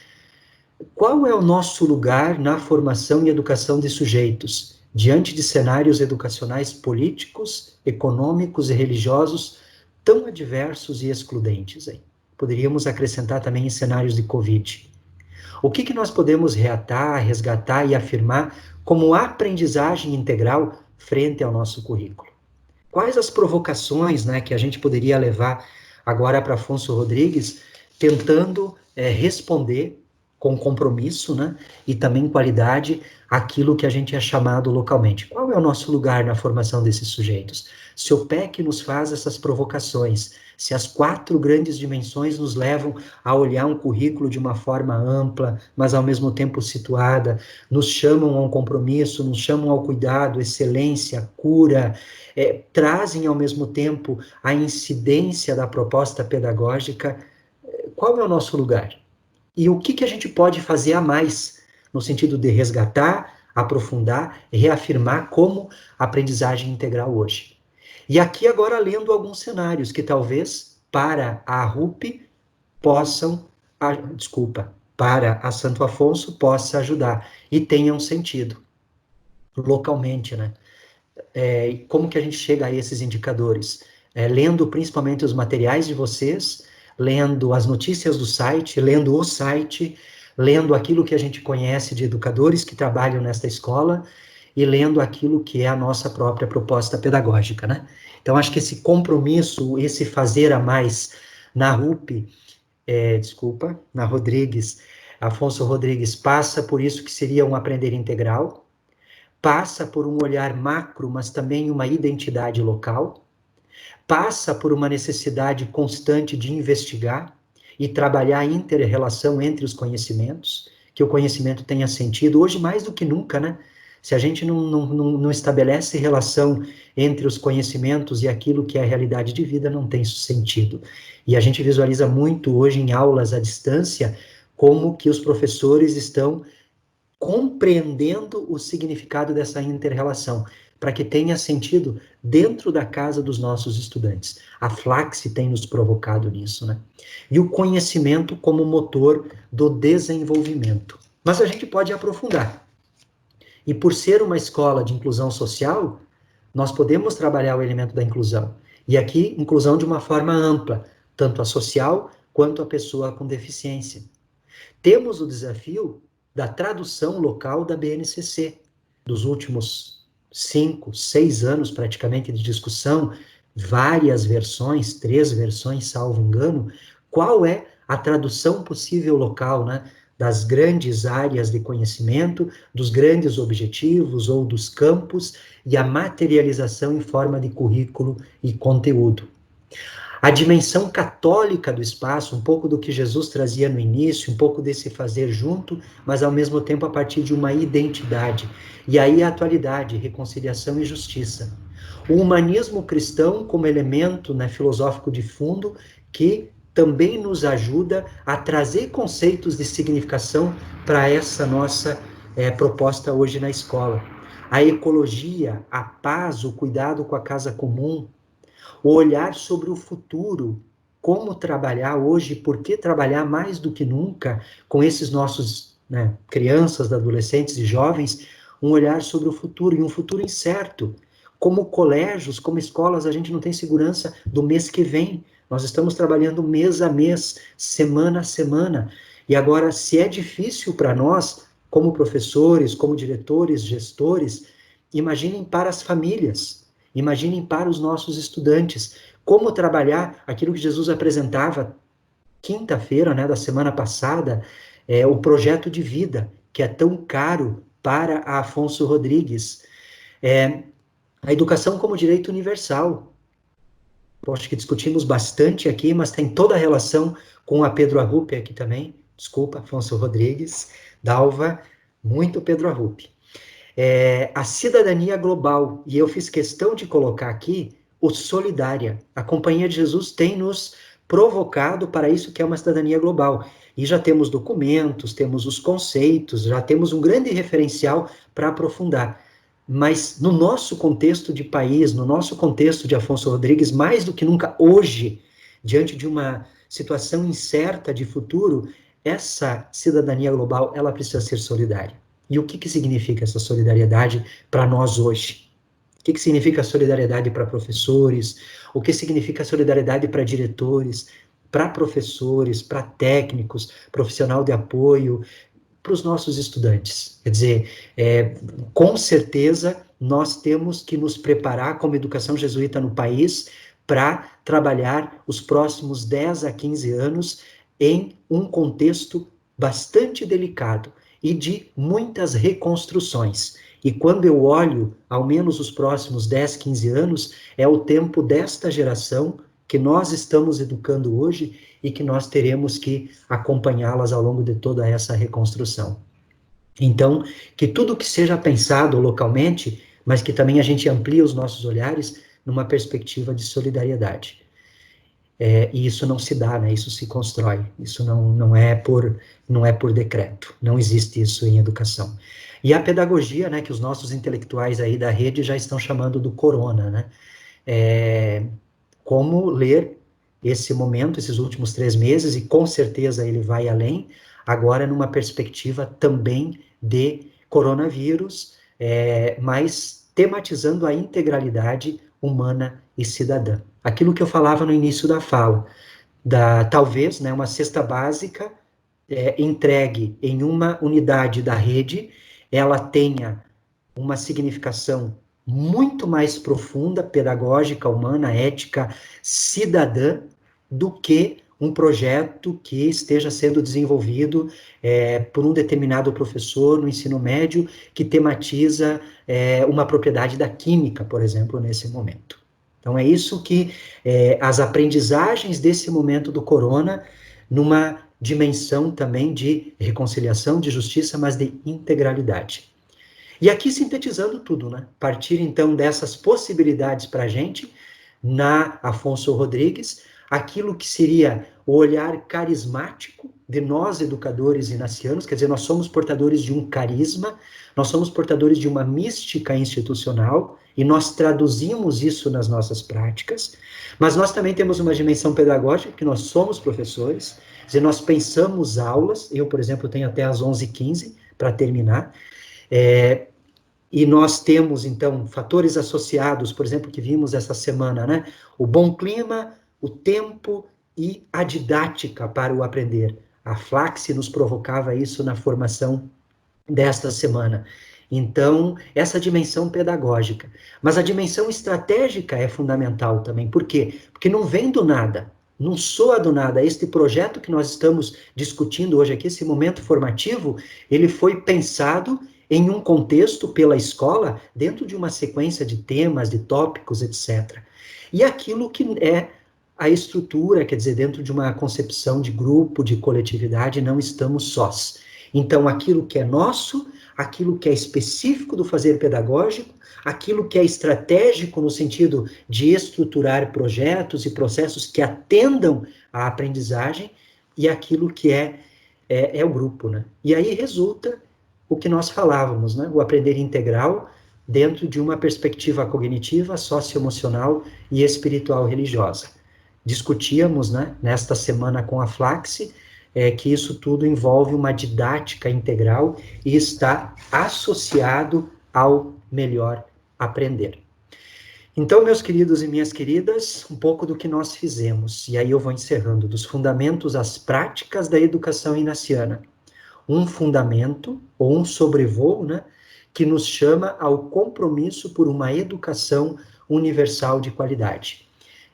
qual é o nosso lugar na formação e educação de sujeitos, diante de cenários educacionais políticos, econômicos e religiosos tão adversos e excludentes aí? Poderíamos acrescentar também em cenários de Covid. O que nós podemos reatar, resgatar e afirmar como aprendizagem integral frente ao nosso currículo? Quais as provocações, né, que a gente poderia levar agora para Afonso Rodrigues, tentando responder com compromisso, né, e também qualidade, aquilo que a gente é chamado localmente. Qual é o nosso lugar na formação desses sujeitos? Se o PEC nos faz essas provocações, se as 4 grandes dimensões nos levam a olhar um currículo de uma forma ampla, mas ao mesmo tempo situada, nos chamam a um compromisso, nos chamam ao cuidado, excelência, cura, trazem ao mesmo tempo a incidência da proposta pedagógica, qual é o nosso lugar? E o que a gente pode fazer a mais, no sentido de resgatar, aprofundar, reafirmar como aprendizagem integral hoje. E aqui agora lendo alguns cenários que talvez para a RUP para a Santo Afonso possa ajudar e tenham sentido localmente, né? Como que a gente chega a esses indicadores? Lendo principalmente os materiais de vocês, lendo as notícias do site, lendo o site, lendo aquilo que a gente conhece de educadores que trabalham nesta escola e lendo aquilo que é a nossa própria proposta pedagógica, né? Então, acho que esse compromisso, esse fazer a mais na RUP, na Rodrigues, Afonso Rodrigues, passa por isso que seria um aprender integral, passa por um olhar macro, mas também uma identidade local, passa por uma necessidade constante de investigar e trabalhar a inter-relação entre os conhecimentos, que o conhecimento tenha sentido, hoje mais do que nunca, né? Se a gente não estabelece relação entre os conhecimentos e aquilo que é a realidade de vida, não tem sentido. E a gente visualiza muito hoje em aulas à distância como que os professores estão compreendendo o significado dessa inter-relação, para que tenha sentido dentro da casa dos nossos estudantes. A Flaxi tem nos provocado nisso, né? E o conhecimento como motor do desenvolvimento. Mas a gente pode aprofundar. E por ser uma escola de inclusão social, nós podemos trabalhar o elemento da inclusão. E aqui, inclusão de uma forma ampla, tanto a social quanto a pessoa com deficiência. Temos o desafio da tradução local da BNCC, dos últimos 5, 6 anos praticamente de discussão, várias versões, 3 versões, salvo engano, qual é a tradução possível local, né? Das grandes áreas de conhecimento, dos grandes objetivos ou dos campos, e a materialização em forma de currículo e conteúdo. A dimensão católica do espaço, um pouco do que Jesus trazia no início, um pouco desse fazer junto, mas ao mesmo tempo a partir de uma identidade. E aí a atualidade, reconciliação e justiça. O humanismo cristão como elemento, né, filosófico de fundo, que também nos ajuda a trazer conceitos de significação para essa nossa proposta hoje na escola. A ecologia, a paz, o cuidado com a casa comum, o olhar sobre o futuro, como trabalhar hoje, por que trabalhar mais do que nunca com esses nossos, né, crianças, adolescentes e jovens, um olhar sobre o futuro, e um futuro incerto. Como colégios, como escolas, a gente não tem segurança do mês que vem. Nós estamos trabalhando mês a mês, semana a semana. E agora, se é difícil para nós, como professores, como diretores, gestores, imaginem para as famílias, imaginem para os nossos estudantes, como trabalhar aquilo que Jesus apresentava quinta-feira, né, da semana passada, o projeto de vida, que é tão caro para a Afonso Rodrigues. A educação como direito universal. Acho que discutimos bastante aqui, mas tem toda a relação com a Pedro Arrupe aqui também. Desculpa, Afonso Rodrigues, Dalva, muito Pedro Arrupe. A cidadania global, e eu fiz questão de colocar aqui o Solidária. A Companhia de Jesus tem nos provocado para isso, que é uma cidadania global. E já temos documentos, temos os conceitos, já temos um grande referencial para aprofundar. Mas no nosso contexto de país, no nosso contexto de Afonso Rodrigues, mais do que nunca hoje, diante de uma situação incerta de futuro, essa cidadania global, ela precisa ser solidária. E o que significa essa solidariedade para nós hoje? O que significa solidariedade para professores? O que significa solidariedade para diretores, para professores, para técnicos, profissional de apoio, para os nossos estudantes? Quer dizer, com certeza nós temos que nos preparar como educação jesuíta no país para trabalhar os próximos 10 a 15 anos em um contexto bastante delicado e de muitas reconstruções. E quando eu olho, ao menos os próximos 10, 15 anos, é o tempo desta geração que nós estamos educando hoje e que nós teremos que acompanhá-las ao longo de toda essa reconstrução. Então, que tudo que seja pensado localmente, mas que também a gente amplie os nossos olhares numa perspectiva de solidariedade. E isso não se dá, né? Isso se constrói. Isso não é por decreto. Não existe isso em educação. E a pedagogia, né, que os nossos intelectuais aí da rede já estão chamando do corona, né? Como ler esse momento, esses últimos 3 meses, e com certeza ele vai além, agora numa perspectiva também de coronavírus, mas tematizando a integralidade humana e cidadã. Aquilo que eu falava no início da fala, talvez, né, uma cesta básica entregue em uma unidade da rede, ela tenha uma significação muito mais profunda, pedagógica, humana, ética, cidadã, do que um projeto que esteja sendo desenvolvido por um determinado professor no ensino médio que tematiza uma propriedade da química, por exemplo, nesse momento. Então, é isso que as aprendizagens desse momento do corona, numa dimensão também de reconciliação, de justiça, mas de integralidade. E aqui sintetizando tudo, né? Partir então dessas possibilidades para a gente, na Afonso Rodrigues, aquilo que seria o olhar carismático de nós, educadores inacianos, quer dizer, nós somos portadores de um carisma, nós somos portadores de uma mística institucional, e nós traduzimos isso nas nossas práticas, mas nós também temos uma dimensão pedagógica, que nós somos professores, quer dizer, nós pensamos aulas, eu, por exemplo, tenho até às 11h15 para terminar, e nós temos, então, fatores associados, por exemplo, que vimos essa semana, né? O bom clima, o tempo e a didática para o aprender. A Flaxi nos provocava isso na formação desta semana. Então, essa dimensão pedagógica. Mas a dimensão estratégica é fundamental também. Por quê? Porque não vem do nada, não soa do nada. Este projeto que nós estamos discutindo hoje aqui, esse momento formativo, ele foi pensado em um contexto pela escola, dentro de uma sequência de temas, de tópicos, etc. E aquilo que é a estrutura, quer dizer, dentro de uma concepção de grupo, de coletividade, não estamos sós. Então, aquilo que é nosso, aquilo que é específico do fazer pedagógico, aquilo que é estratégico no sentido de estruturar projetos e processos que atendam à aprendizagem, e aquilo que é o grupo, né? E aí resulta o que nós falávamos, né? O aprender integral dentro de uma perspectiva cognitiva, socioemocional e espiritual religiosa. Discutíamos, né, nesta semana com a Flaxi, que isso tudo envolve uma didática integral e está associado ao melhor aprender. Então, meus queridos e minhas queridas, um pouco do que nós fizemos, e aí eu vou encerrando, dos fundamentos às práticas da educação inaciana. Um fundamento, ou um sobrevoo, né, que nos chama ao compromisso por uma educação universal de qualidade.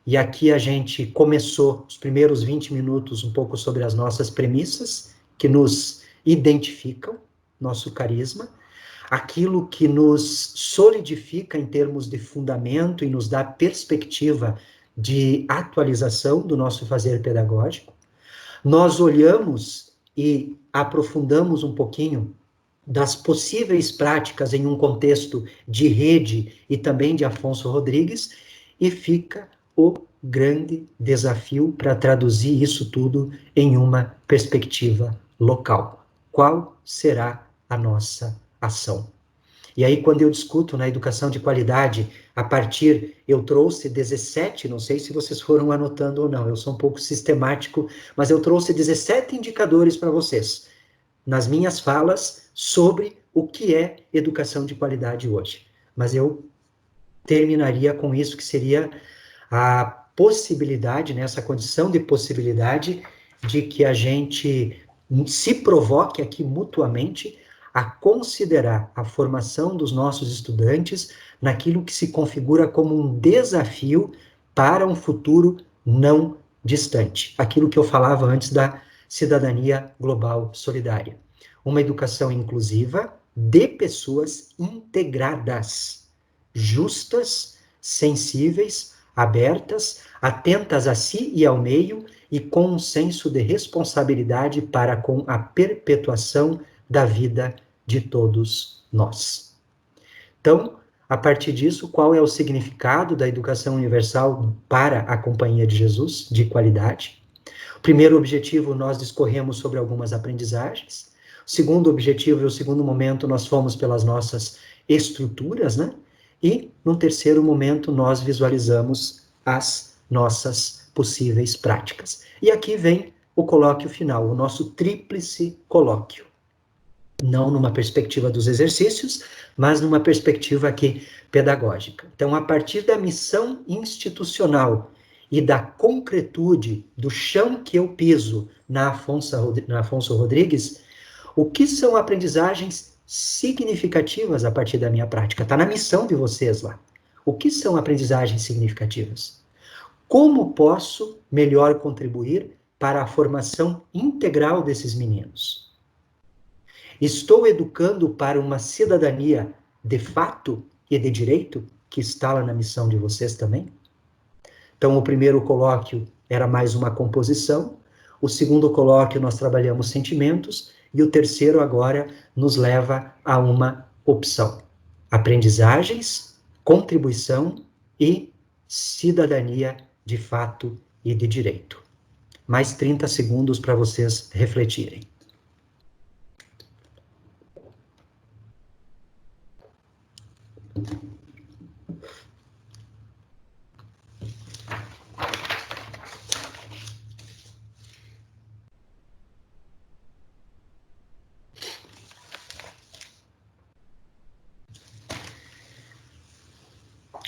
E aqui a gente começou os primeiros 20 minutos um pouco sobre as nossas premissas, que nos identificam, nosso carisma, aquilo que nos solidifica em termos de fundamento e nos dá perspectiva de atualização do nosso fazer pedagógico. Nós olhamos e aprofundamos um pouquinho das possíveis práticas em um contexto de rede e também de Afonso Rodrigues, e fica o grande desafio para traduzir isso tudo em uma perspectiva local. Qual será a nossa ação? E aí, quando eu discuto na educação de qualidade, eu trouxe 17, não sei se vocês foram anotando ou não, eu sou um pouco sistemático, mas eu trouxe 17 indicadores para vocês, nas minhas falas, sobre o que é educação de qualidade hoje. Mas eu terminaria com isso, que seria a possibilidade, né, essa condição de possibilidade de que a gente se provoque aqui mutuamente a considerar a formação dos nossos estudantes naquilo que se configura como um desafio para um futuro não distante. Aquilo que eu falava antes da cidadania global solidária. Uma educação inclusiva de pessoas integradas, justas, sensíveis, abertas, atentas a si e ao meio e com um senso de responsabilidade para com a perpetuação da vida de todos nós. Então, a partir disso, qual é o significado da educação universal para a Companhia de Jesus, de qualidade? O primeiro objetivo, nós discorremos sobre algumas aprendizagens. O segundo objetivo e o segundo momento, nós fomos pelas nossas estruturas, né? E, no terceiro momento, nós visualizamos as nossas possíveis práticas. E aqui vem o colóquio final, o nosso tríplice colóquio. Não numa perspectiva dos exercícios, mas numa perspectiva aqui pedagógica. Então, a partir da missão institucional e da concretude do chão que eu piso na Afonso Rodrigues, o que são aprendizagens significativas a partir da minha prática? Está na missão de vocês lá. O que são aprendizagens significativas? Como posso melhor contribuir para a formação integral desses meninos? Estou educando para uma cidadania de fato e de direito, que está lá na missão de vocês também? Então, o primeiro colóquio era mais uma composição, o segundo colóquio nós trabalhamos sentimentos, e o terceiro agora nos leva a uma opção: aprendizagens, contribuição e cidadania de fato e de direito. Mais 30 segundos para vocês refletirem.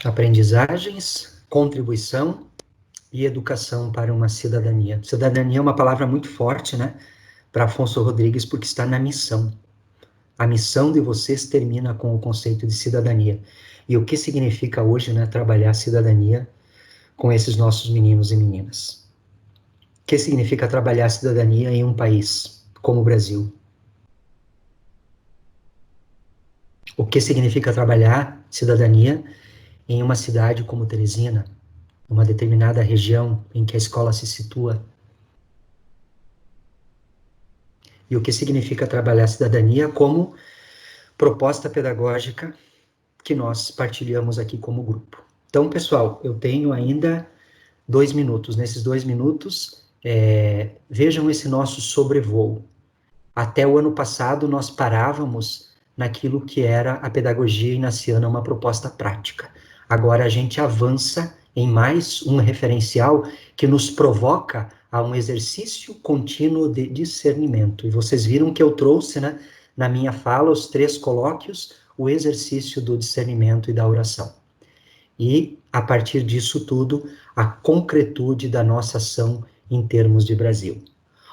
Aprendizagens, contribuição e educação para uma cidadania. Cidadania é uma palavra muito forte, né, para Afonso Rodrigues, porque está na missão. A missão de vocês termina com o conceito de cidadania. E o que significa hoje, né, trabalhar cidadania com esses nossos meninos e meninas? O que significa trabalhar cidadania em um país como o Brasil? O que significa trabalhar cidadania em uma cidade como Teresina, uma determinada região em que a escola se situa? E o que significa trabalhar cidadania como proposta pedagógica que nós partilhamos aqui como grupo. Então, pessoal, eu tenho ainda 2 minutos. Nesses 2 minutos, vejam esse nosso sobrevoo. Até o ano passado, nós parávamos naquilo que era a pedagogia inaciana, uma proposta prática. Agora a gente avança em mais um referencial que nos provoca a um exercício contínuo de discernimento. E vocês viram que eu trouxe, né, na minha fala, os 3 colóquios, o exercício do discernimento e da oração. E, a partir disso tudo, a concretude da nossa ação em termos de Brasil.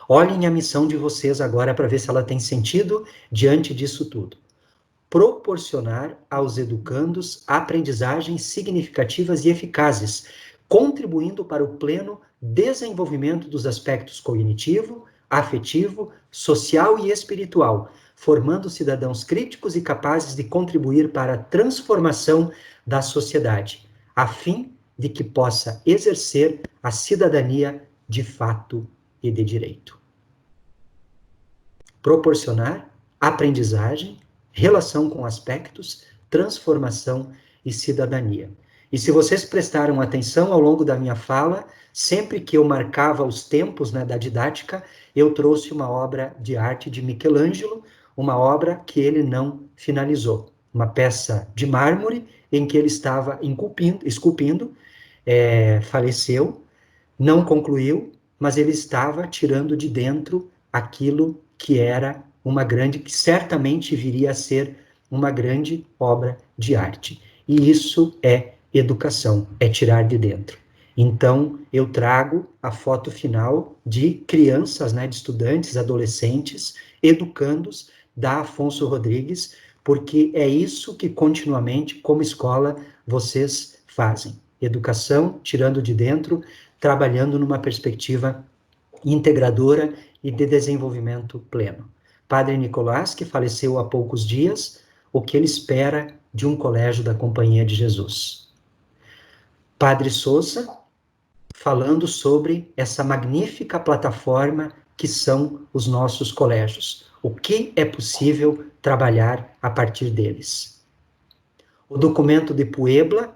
Olhem a missão de vocês agora para ver se ela tem sentido diante disso tudo. Proporcionar aos educandos aprendizagens significativas e eficazes, contribuindo para o pleno desenvolvimento dos aspectos cognitivo, afetivo, social e espiritual, formando cidadãos críticos e capazes de contribuir para a transformação da sociedade, a fim de que possa exercer a cidadania de fato e de direito. Proporcionar aprendizagem, relação com aspectos, transformação e cidadania. E se vocês prestaram atenção ao longo da minha fala, sempre que eu marcava os tempos, né, da didática, eu trouxe uma obra de arte de Michelangelo, uma obra que ele não finalizou. Uma peça de mármore em que ele estava esculpindo, faleceu, não concluiu, mas ele estava tirando de dentro aquilo que era que certamente viria a ser uma grande obra de arte. E isso é educação, é tirar de dentro. Então, eu trago a foto final de crianças, né, de estudantes, adolescentes, educandos da Afonso Rodrigues, porque é isso que continuamente, como escola, vocês fazem. Educação, tirando de dentro, trabalhando numa perspectiva integradora e de desenvolvimento pleno. Padre Nicolás, que faleceu há poucos dias, o que ele espera de um colégio da Companhia de Jesus. Padre Sousa, falando sobre essa magnífica plataforma que são os nossos colégios. O que é possível trabalhar a partir deles. O documento de Puebla,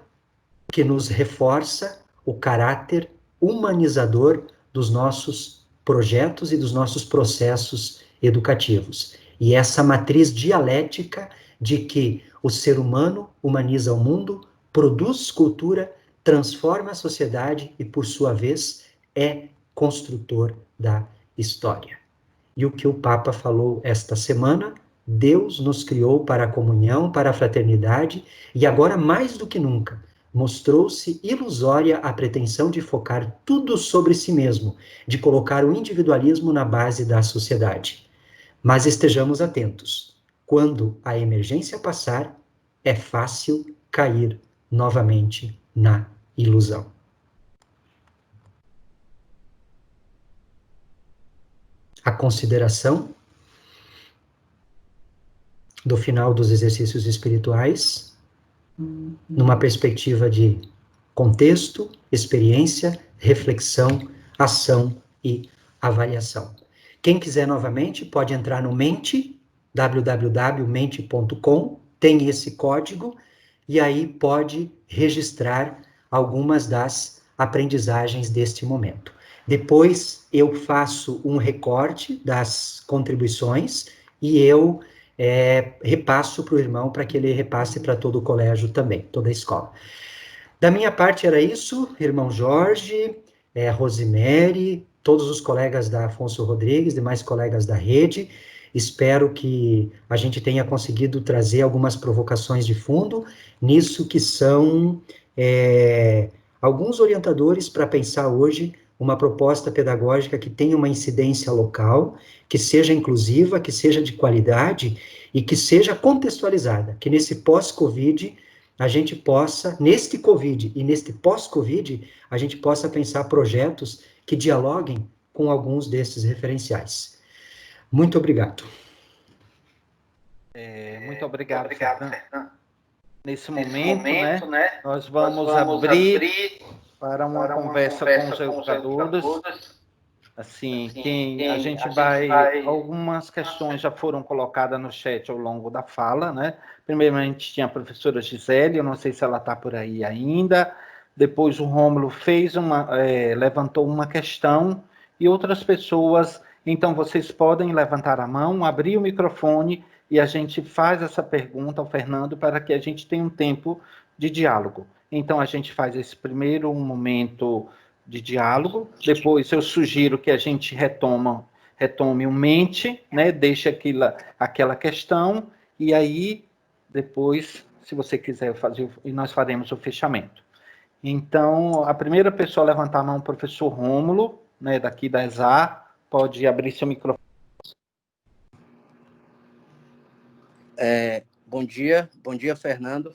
que nos reforça o caráter humanizador dos nossos projetos e dos nossos processos educativos. E essa matriz dialética de que o ser humano humaniza o mundo, produz cultura, transforma a sociedade e, por sua vez, é construtor da história. E o que o Papa falou esta semana: Deus nos criou para a comunhão, para a fraternidade, e agora, mais do que nunca, mostrou-se ilusória a pretensão de focar tudo sobre si mesmo, de colocar o individualismo na base da sociedade. Mas estejamos atentos. Quando a emergência passar, é fácil cair novamente na ilusão. a consideração do final dos exercícios espirituais, numa perspectiva de contexto, experiência, reflexão, ação e avaliação. Quem quiser novamente pode entrar no Mente, www.mente.com, tem esse código, e aí pode registrar algumas das aprendizagens deste momento. Depois eu faço um recorte das contribuições e eu repasso para o irmão para que ele repasse para todo o colégio também, toda a escola. Da minha parte era isso, irmão Jorge, Rosemary, todos os colegas da Afonso Rodrigues, demais colegas da rede. Espero que a gente tenha conseguido trazer algumas provocações de fundo nisso que são alguns orientadores para pensar hoje uma proposta pedagógica que tenha uma incidência local, que seja inclusiva, que seja de qualidade e que seja contextualizada, que nesse pós-Covid a gente possa, neste Covid e neste pós-Covid, a gente possa pensar projetos que dialoguem com alguns desses referenciais. Muito obrigado. Muito obrigado, Fernando. Nesse momento, né, nós vamos abrir para uma conversa com os educadores. Assim, a gente vai... Algumas questões já foram colocadas no chat ao longo da fala, né? Primeiramente tinha a professora Gisele, eu não sei se ela está por aí ainda. Depois o Rômulo levantou uma questão e outras pessoas. Então, vocês podem levantar a mão, abrir o microfone e a gente faz essa pergunta ao Fernando para que a gente tenha um tempo de diálogo. Então, a gente faz esse primeiro momento de diálogo, depois eu sugiro que a gente retome o Mente, né, deixe aquela questão, e aí, depois, se você quiser fazer, e nós faremos o fechamento. Então, a primeira pessoa a levantar a mão, o professor Rômulo, né, daqui da ESA, pode abrir seu microfone. Bom dia, Fernando.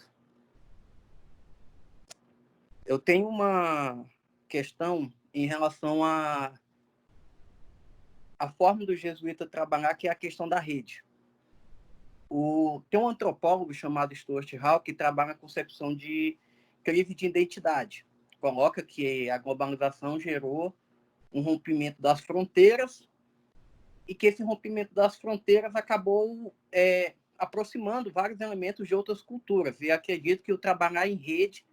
Eu tenho uma questão em relação à forma do jesuíta trabalhar, que é a questão da rede. Tem um antropólogo chamado Stuart Hall que trabalha a concepção de crise de identidade. Coloca que a globalização gerou um rompimento das fronteiras e que esse rompimento das fronteiras acabou aproximando vários elementos de outras culturas. E acredito que o trabalhar em rede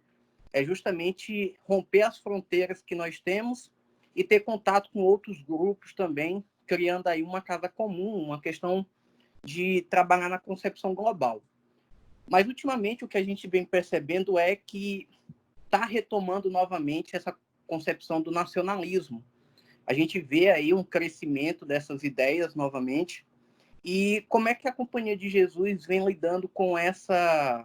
é justamente romper as fronteiras que nós temos e ter contato com outros grupos também, criando aí uma casa comum, uma questão de trabalhar na concepção global. Mas, ultimamente, o que a gente vem percebendo é que está retomando novamente essa concepção do nacionalismo. A gente vê aí um crescimento dessas ideias novamente. E como é que a Companhia de Jesus vem lidando com essa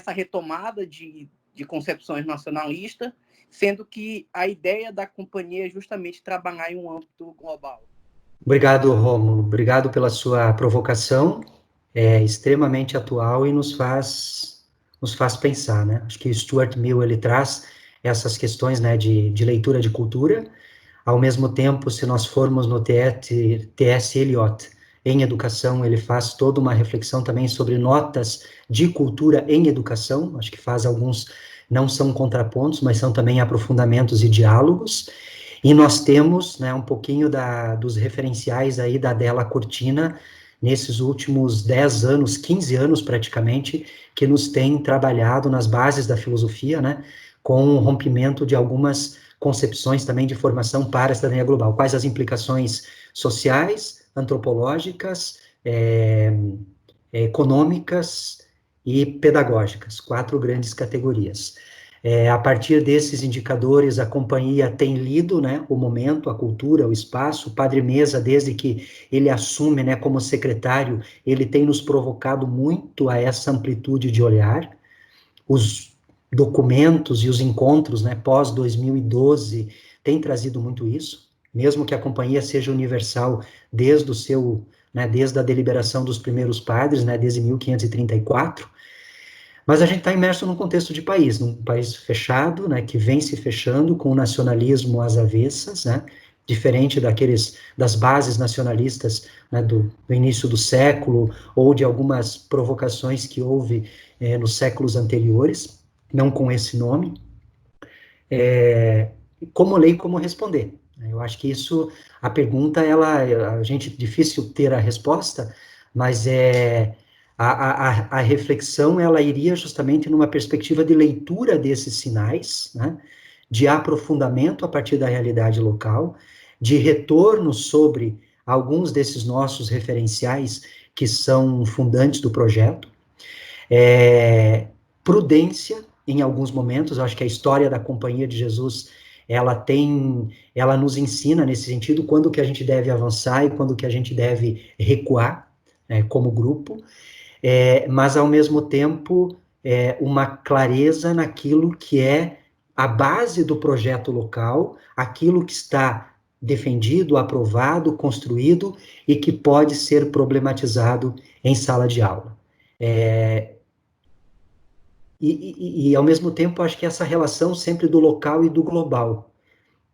retomada de concepções nacionalistas, sendo que a ideia da companhia é justamente trabalhar em um âmbito global? Obrigado, Rômulo. Obrigado pela sua provocação. É extremamente atual e nos faz pensar, né? Acho que o Stuart Mill, ele traz essas questões, né, de leitura de cultura. Ao mesmo tempo, se nós formos no T.S. Eliot, em educação, ele faz toda uma reflexão também sobre notas de cultura em educação. Acho que faz alguns, não são contrapontos, mas são também aprofundamentos e diálogos. E nós temos, né, um pouquinho dos referenciais aí da Della Cortina, nesses últimos 10 anos, 15 anos praticamente, que nos tem trabalhado nas bases da filosofia, né, com o rompimento de algumas concepções também de formação para a cidadania global. Quais as implicações sociais, antropológicas, econômicas e pedagógicas, 4 grandes categorias. A partir desses indicadores, a companhia tem lido, né, o momento, a cultura, o espaço. O Padre Mesa, desde que ele assume, né, como secretário, ele tem nos provocado muito a essa amplitude de olhar. Os documentos e os encontros, né, pós-2012, têm trazido muito isso, mesmo que a companhia seja universal desde desde a deliberação dos primeiros padres, né, desde 1534, mas a gente está imerso num contexto de país, num país fechado, né, que vem se fechando com o nacionalismo às avessas, né, diferente das bases nacionalistas, né, do início do século, ou de algumas provocações que houve nos séculos anteriores, não com esse nome. Como ler e como responder. Eu acho que isso, a pergunta, a gente, difícil ter a resposta, mas a reflexão, ela iria justamente numa perspectiva de leitura desses sinais, né, de aprofundamento a partir da realidade local, de retorno sobre alguns desses nossos referenciais que são fundantes do projeto, prudência em alguns momentos. Eu acho que a história da Companhia de Jesus, ela nos ensina nesse sentido quando que a gente deve avançar e quando que a gente deve recuar, como grupo, mas ao mesmo tempo uma clareza naquilo que é a base do projeto local, aquilo que está defendido, aprovado, construído e que pode ser problematizado em sala de aula. E, ao mesmo tempo, acho que essa relação sempre do local e do global.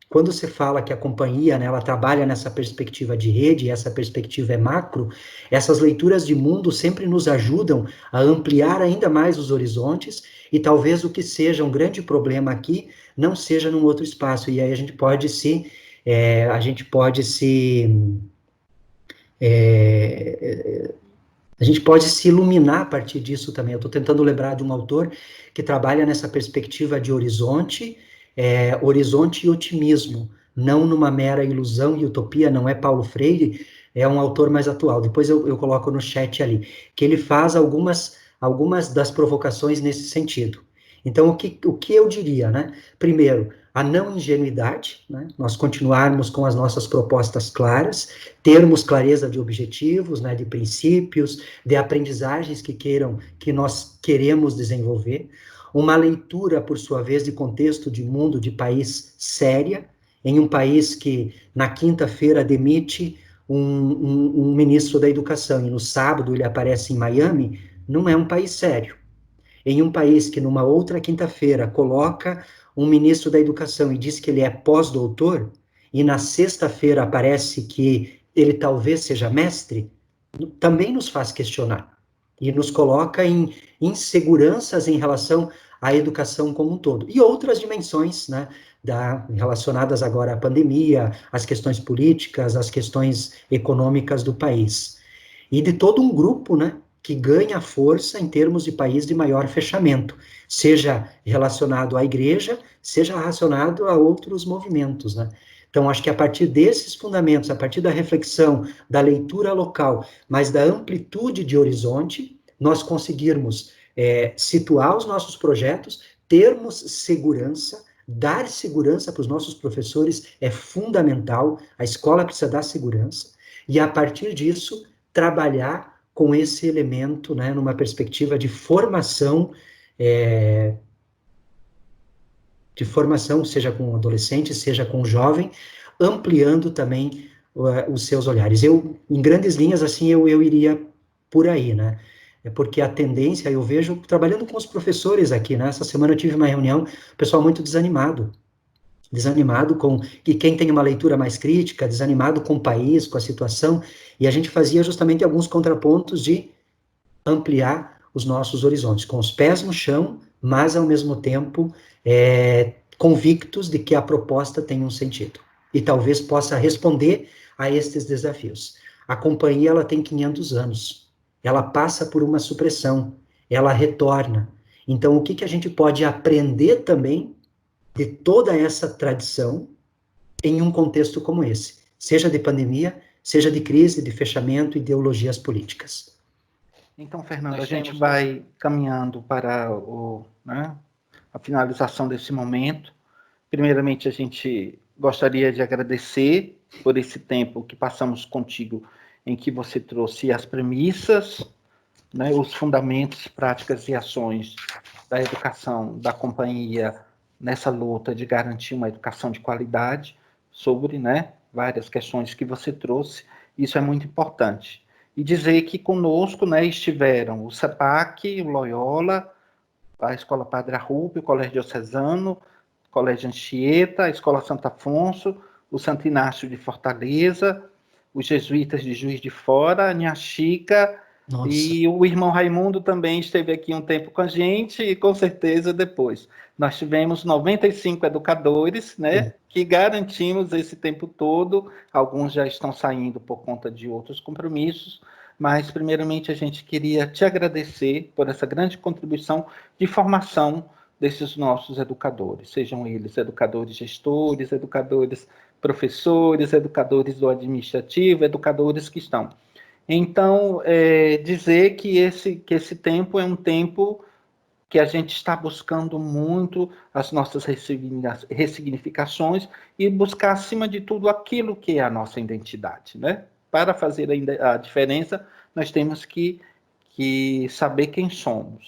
Quando você fala que a companhia, né, ela trabalha nessa perspectiva de rede, e essa perspectiva é macro, essas leituras de mundo sempre nos ajudam a ampliar ainda mais os horizontes, e talvez o que seja um grande problema aqui, não seja num outro espaço, e aí a gente pode se iluminar a partir disso também. Eu estou tentando lembrar de um autor que trabalha nessa perspectiva de horizonte e otimismo, não numa mera ilusão e utopia. Não é Paulo Freire, é um autor mais atual. Depois eu coloco no chat ali, que ele faz algumas das provocações nesse sentido. Então, o que eu diria, né? Primeiro, a não ingenuidade, né? Nós continuarmos com as nossas propostas claras, termos clareza de objetivos, né? De princípios, de aprendizagens que nós queremos desenvolver, uma leitura, por sua vez, de contexto de mundo, de país séria, em um país que, na quinta-feira, demite um ministro da educação, e no sábado ele aparece em Miami, não é um país sério. Em um país que, numa outra quinta-feira, coloca um ministro da educação e diz que ele é pós-doutor, e na sexta-feira aparece que ele talvez seja mestre, também nos faz questionar, e nos coloca em inseguranças em relação à educação como um todo. E outras dimensões, né, relacionadas agora à pandemia, às questões políticas, às questões econômicas do país. E de todo um grupo, né, que ganha força em termos de país de maior fechamento, seja relacionado à igreja, seja relacionado a outros movimentos, né? Então, acho que a partir desses fundamentos, a partir da reflexão, da leitura local, mas da amplitude de horizonte, nós conseguirmos situar os nossos projetos, termos segurança, dar segurança para os nossos professores é fundamental, a escola precisa dar segurança, e a partir disso, trabalhar com esse elemento, né, numa perspectiva de formação, seja com adolescente, seja com jovem, ampliando também os seus olhares. Em grandes linhas, assim, eu iria por aí, né? Porque a tendência, eu vejo, trabalhando com os professores aqui, né? Essa semana eu tive uma reunião, o pessoal muito desanimado com, e quem tem uma leitura mais crítica, desanimado com o país, com a situação, e a gente fazia justamente alguns contrapontos de ampliar os nossos horizontes, com os pés no chão, mas ao mesmo tempo convictos de que a proposta tem um sentido, e talvez possa responder a estes desafios. A companhia, ela tem 500 anos, ela passa por uma supressão, ela retorna. Então, o que a gente pode aprender também de toda essa tradição em um contexto como esse, seja de pandemia, seja de crise, de fechamento, ideologias políticas. Então, Fernando, a gente vai caminhando para a finalização desse momento. Primeiramente, a gente gostaria de agradecer por esse tempo que passamos contigo, em que você trouxe as premissas, né, os fundamentos, práticas e ações da educação da companhia nessa luta de garantir uma educação de qualidade, sobre, né, várias questões que você trouxe. Isso é muito importante. E dizer que conosco, né, estiveram o CEPAC, o Loyola, a Escola Padre Arrupe, o Colégio Diocesano, o Colégio Anchieta, a Escola Santo Afonso, o Santo Inácio de Fortaleza, os jesuítas de Juiz de Fora, a Nha Chica, Nossa. e o irmão Raimundo também esteve aqui um tempo com a gente, e com certeza depois. Nós tivemos 95 educadores, né, que garantimos esse tempo todo. Alguns já estão saindo por conta de outros compromissos, mas primeiramente a gente queria te agradecer por essa grande contribuição de formação desses nossos educadores, sejam eles educadores gestores, educadores professores, educadores do administrativo, educadores que estão. Então, dizer que esse tempo é um tempo que a gente está buscando muito as nossas ressignificações e buscar, acima de tudo, aquilo que é a nossa identidade, né? Para fazer a diferença, nós temos que saber quem somos.